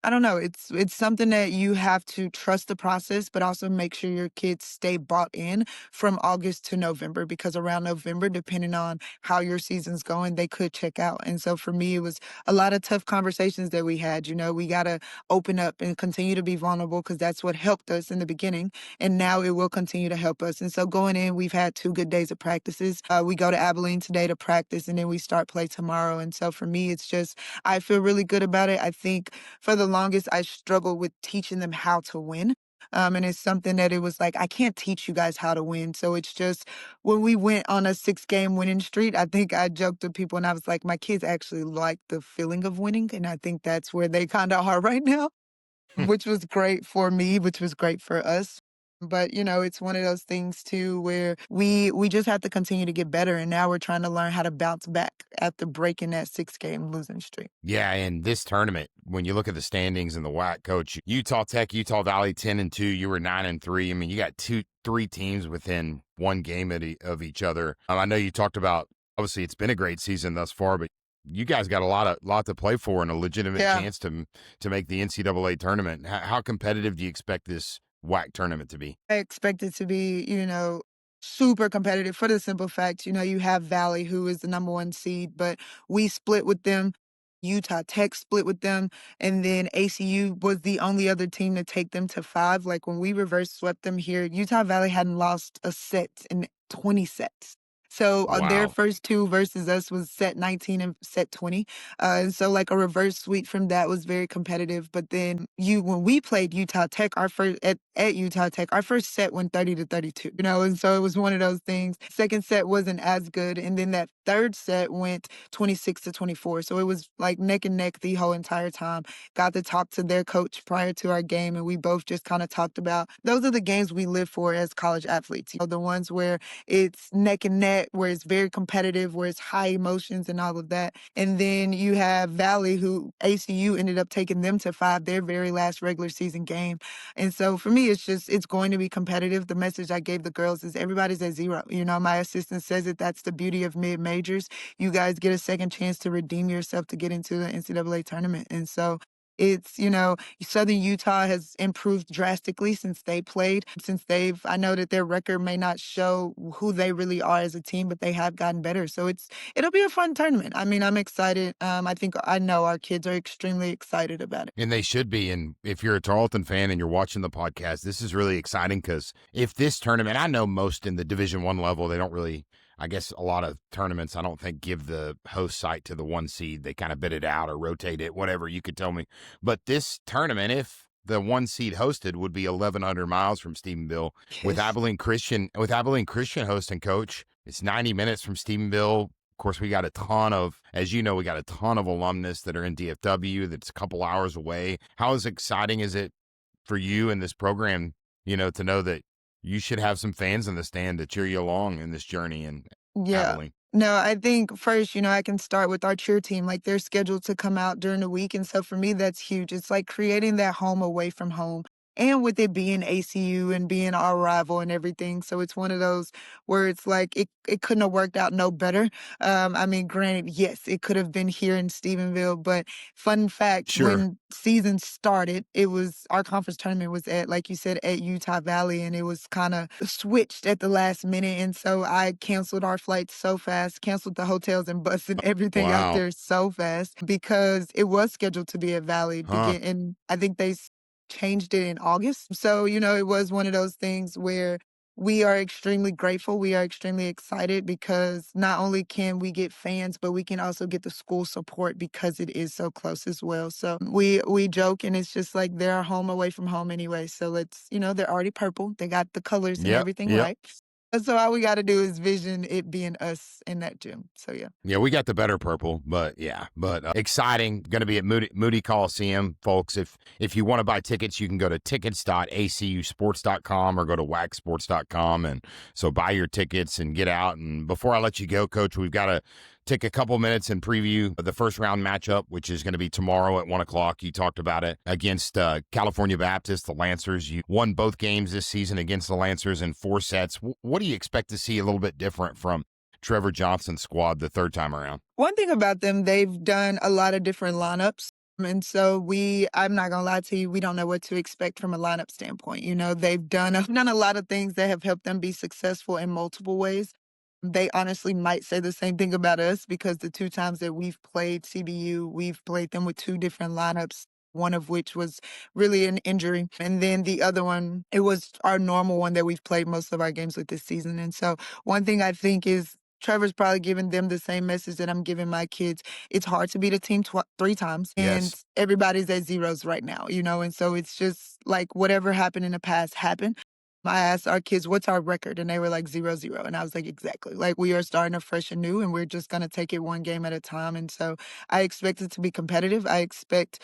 I don't know. It's something that you have to trust the process, but also make sure your kids stay bought in from August to November, because around November, depending on how your season's going, they could check out. And so for me, it was a lot of tough conversations that we had. We got to open up and continue to be vulnerable, because that's what helped us in the beginning. And now it will continue to help us. And so going in, we've had 2 good days of practices. We go to Abilene today to practice, and then we start play tomorrow. And so for me, it's just, I feel really good about it. I think for the longest, I struggled with teaching them how to win. And it's something that it was like, I can't teach you guys how to win. So it's just, when we went on a 6-game winning streak, I think I joked with people and I was like, my kids actually like the feeling of winning. And I think that's where they kind of are right now, which was great for me, which was great for us. But, it's one of those things, too, where we just have to continue to get better. And now we're trying to learn how to bounce back after breaking that 6-game losing streak. Yeah, and this tournament, when you look at the standings and the WAC, Coach, Utah Tech, Utah Valley 10-2, you were 9-3. I mean, you got 3 teams within 1 game of each other. I know you talked about, obviously, it's been a great season thus far, but you guys got a lot to play for and a legitimate chance to make the NCAA tournament. How competitive do you expect this WAC tournament to be? I expect it to be, super competitive, for the simple fact, you have Valley, who is the number 1 seed, but we split with them. Utah Tech split with them, and then ACU was the only other team to take them to 5. Like, when we reverse swept them here, Utah Valley hadn't lost a set in 20 sets. So their first 2 versus us was set 19 and set 20. And so like a reverse sweep from that was very competitive. But then when we played Utah Tech, our first at Utah Tech, our first set went 30-32, and so it was one of those things. Second set wasn't as good. And then that third set went 26-24. So it was like neck and neck the whole entire time. Got to talk to their coach prior to our game, and we both just kind of talked about, those are the games we live for as college athletes. The ones where it's neck and neck, where it's very competitive, where it's high emotions and all of that. And then you have Valley, who ACU ended up taking them to 5, their very last regular season game. And so for me, it's going to be competitive. The message I gave the girls is everybody's at 0. My assistant says it. That's the beauty of mid-majors. You guys get a second chance to redeem yourself to get into the NCAA tournament. And so it's, Southern Utah has improved drastically since they played. I know that their record may not show who they really are as a team, but they have gotten better. So it'll be a fun tournament. I mean, I'm excited. I know our kids are extremely excited about it. And they should be. And if you're a Tarleton fan and you're watching the podcast, this is really exciting, because if this tournament, I know most in the Division I level, they don't really, I guess a lot of tournaments, I don't think, give the host site to the 1 seed. They kind of bid it out or rotate it, whatever you could tell me. But this tournament, if the 1 seed hosted, would be 1,100 miles from Stephenville. Yes. With Abilene Christian hosting, Coach, it's 90 minutes from Stephenville. Of course, we got a ton of alumnus that are in DFW that's a couple hours away. How exciting is it for you and this program, to know that you should have some fans in the stand to cheer you along in this journey in Yeah. Abilene. No, I think first, I can start with our cheer team. Like they're scheduled to come out during the week. And so for me, that's huge. It's like creating that home away from home. And with it being ACU and being our rival and everything. So it's one of those where it's like it couldn't have worked out no better. I mean, granted, yes, it could have been here in Stephenville, but fun fact, Sure. when season started, it was our conference tournament was at, like you said, at Utah Valley, and it was kind of switched at the last minute. And so I canceled our flights so fast, canceled the hotels and bus and everything out Wow. there so fast because it was scheduled to be at Valley Huh. begin. And I think they changed it in August. So, it was one of those things where we are extremely grateful. We are extremely excited because not only can we get fans, but we can also get the school support because it is so close as well. So we joke and it's just like they're home away from home anyway. So let's, they're already purple. They got the colors and Yep. everything Yep. right. And so all we got to do is vision it being us in that gym. So yeah. Yeah, we got the better purple, but exciting. Going to be at Moody Coliseum, folks. If you want to buy tickets, you can go to tickets.acusports.com or go to wacsports.com, and so buy your tickets and get out. And before I let you go, Coach, we've got to take a couple minutes and preview the first round matchup, which is going to be tomorrow at 1:00. You talked about it against California Baptist, the Lancers. You won both games this season against the Lancers in 4 sets. What do you expect to see a little bit different from Trevor Johnson's squad the third time around? One thing about them, they've done a lot of different lineups. And so I'm not gonna lie to you, we don't know what to expect from a lineup standpoint. They've done done a lot of things that have helped them be successful in multiple ways. They honestly might say the same thing about us because the 2 times that we've played CBU, we've played them with 2 different lineups, one of which was really an injury. And then the other one, it was our normal one that we've played most of our games with this season. And so one thing I think is Trevor's probably giving them the same message that I'm giving my kids. It's hard to beat a team 3 times, and Yes. everybody's at zeros right now, and so it's just like whatever happened in the past happened. I asked our kids, "What's our record?" And they were like 0-0. And I was like, exactly. Like we are starting afresh and new, and we're just gonna take it one game at a time. And so I expect it to be competitive. I expect,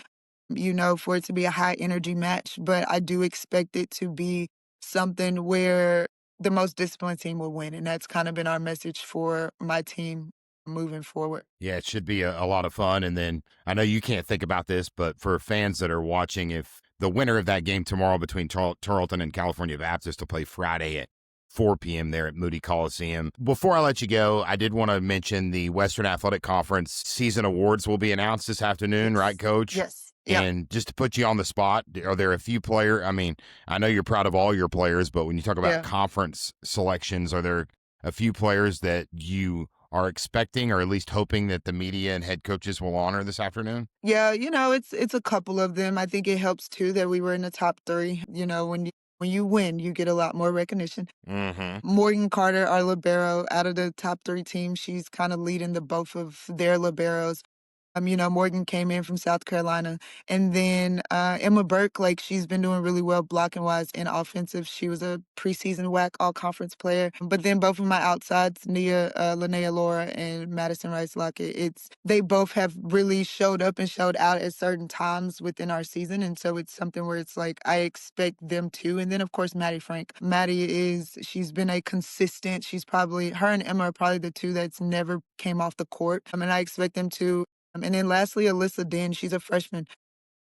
for it to be a high energy match, but I do expect it to be something where the most disciplined team will win. And that's kind of been our message for my team moving forward. Yeah, it should be a lot of fun. And then I know you can't think about this, but for fans that are watching, if the winner of that game tomorrow between Tarleton and California Baptist will play Friday at 4 p.m. there at Moody Coliseum. Before I let you go, I did want to mention the Western Athletic Conference season awards will be announced this afternoon, right, Coach? Yes. Yeah. And just to put you on the spot, are there a few players? I mean, I know you're proud of all your players, but when you talk about Yeah. conference selections, are there a few players that you are expecting or at least hoping that the media and head coaches will honor this afternoon? Yeah, it's a couple of them. I think it helps too that we were in the top 3. When you win, you get a lot more recognition. Mm-hmm. Morgan Carter, our libero, out of the top 3 teams, she's kind of leading the both of their liberos. Morgan came in from South Carolina. And then Emma Burke, like she's been doing really well blocking wise and offensive. She was a preseason WAC all-conference player. But then both of my outsides, Linnea Laura and Madison Rice Lockett, they both have really showed up and showed out at certain times within our season. And so it's something where it's like I expect them to. And then of course Maddie Frank. She's been a consistent, her and Emma are probably the 2 that's never came off the court. And I expect them to. And then lastly, Alyssa Den, she's a freshman.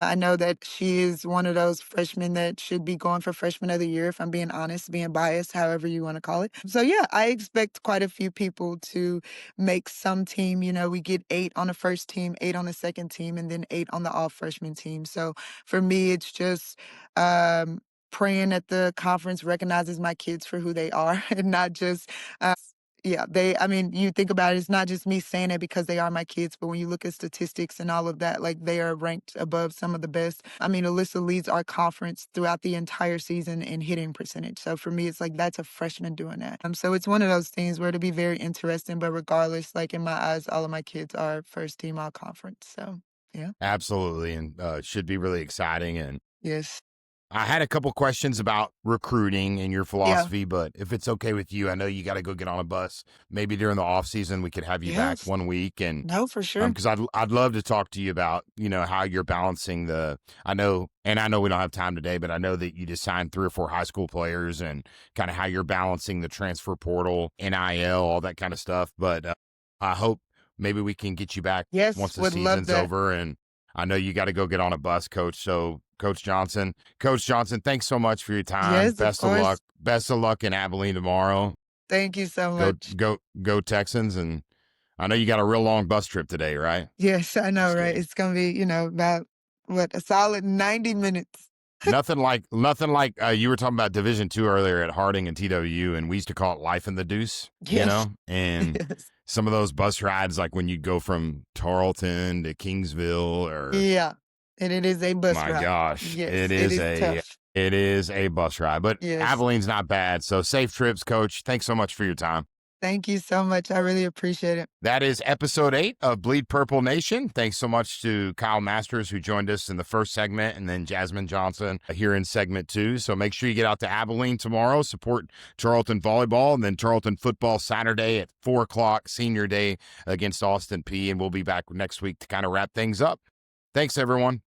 I know that she is one of those freshmen that should be going for freshman of the year, if I'm being honest, being biased, however you want to call it. So yeah, I expect quite a few people to make some team. We get 8 on the first team, 8 on the second team, and then 8 on the all freshman team. So for me, it's just praying that the conference recognizes my kids for who they are and not just yeah, you think about it, it's not just me saying it because they are my kids, but when you look at statistics and all of that, like they are ranked above some of the best. Alyssa leads our conference throughout the entire season in hitting percentage. So for me, it's like that's a freshman doing that. So it's one of those things where it'll be very interesting, but regardless, like in my eyes, all of my kids are first team all conference. So yeah. Absolutely. And should be really exciting. And Yes. I had a couple questions about recruiting and your Yeah. philosophy, but if it's okay with you, I know you got to go get on a bus. Maybe during the off season, we could have you back Yes. one week, and No, for sure. because I'd love to talk to you about how you're balancing I know we don't have time today, but I know that you just signed 3 or 4 high school players and kind of how you're balancing the transfer portal, NIL, all that kind of stuff. But I hope maybe we can get you back Yes, once the would love season's that. over. And I know you got to go get on a bus, Coach. So Coach Johnson, thanks so much for your time. Yes, of Best of luck. course. Best of luck in Abilene tomorrow. Thank you so much. Go Texans. And I know you got a real long bus trip today, right? Yes, I know, Just right? kidding. It's gonna be, about a solid 90 minutes. Nothing like you were talking about Division II earlier at Harding and TWU, and we used to call it life in the deuce, Yes. and Yes. some of those bus rides, like when you'd go from Tarleton to Kingsville, or Yeah. And it is a bus my ride. gosh, Yes, it it is is tough. it is a bus ride. But Yes. Abilene's not bad, so safe trips, Coach. Thanks so much for your time. Thank you so much. I really appreciate it. That is episode 8 of Bleed Purple Nation. Thanks so much to Kyle Masters, who joined us in the first segment, and then Jazmyne Johnson here in segment 2. So make sure you get out to Abilene tomorrow, support Tarleton Volleyball, and then Tarleton Football Saturday at 4 o'clock, Senior Day against Austin Peay. And we'll be back next week to kind of wrap things up. Thanks, everyone.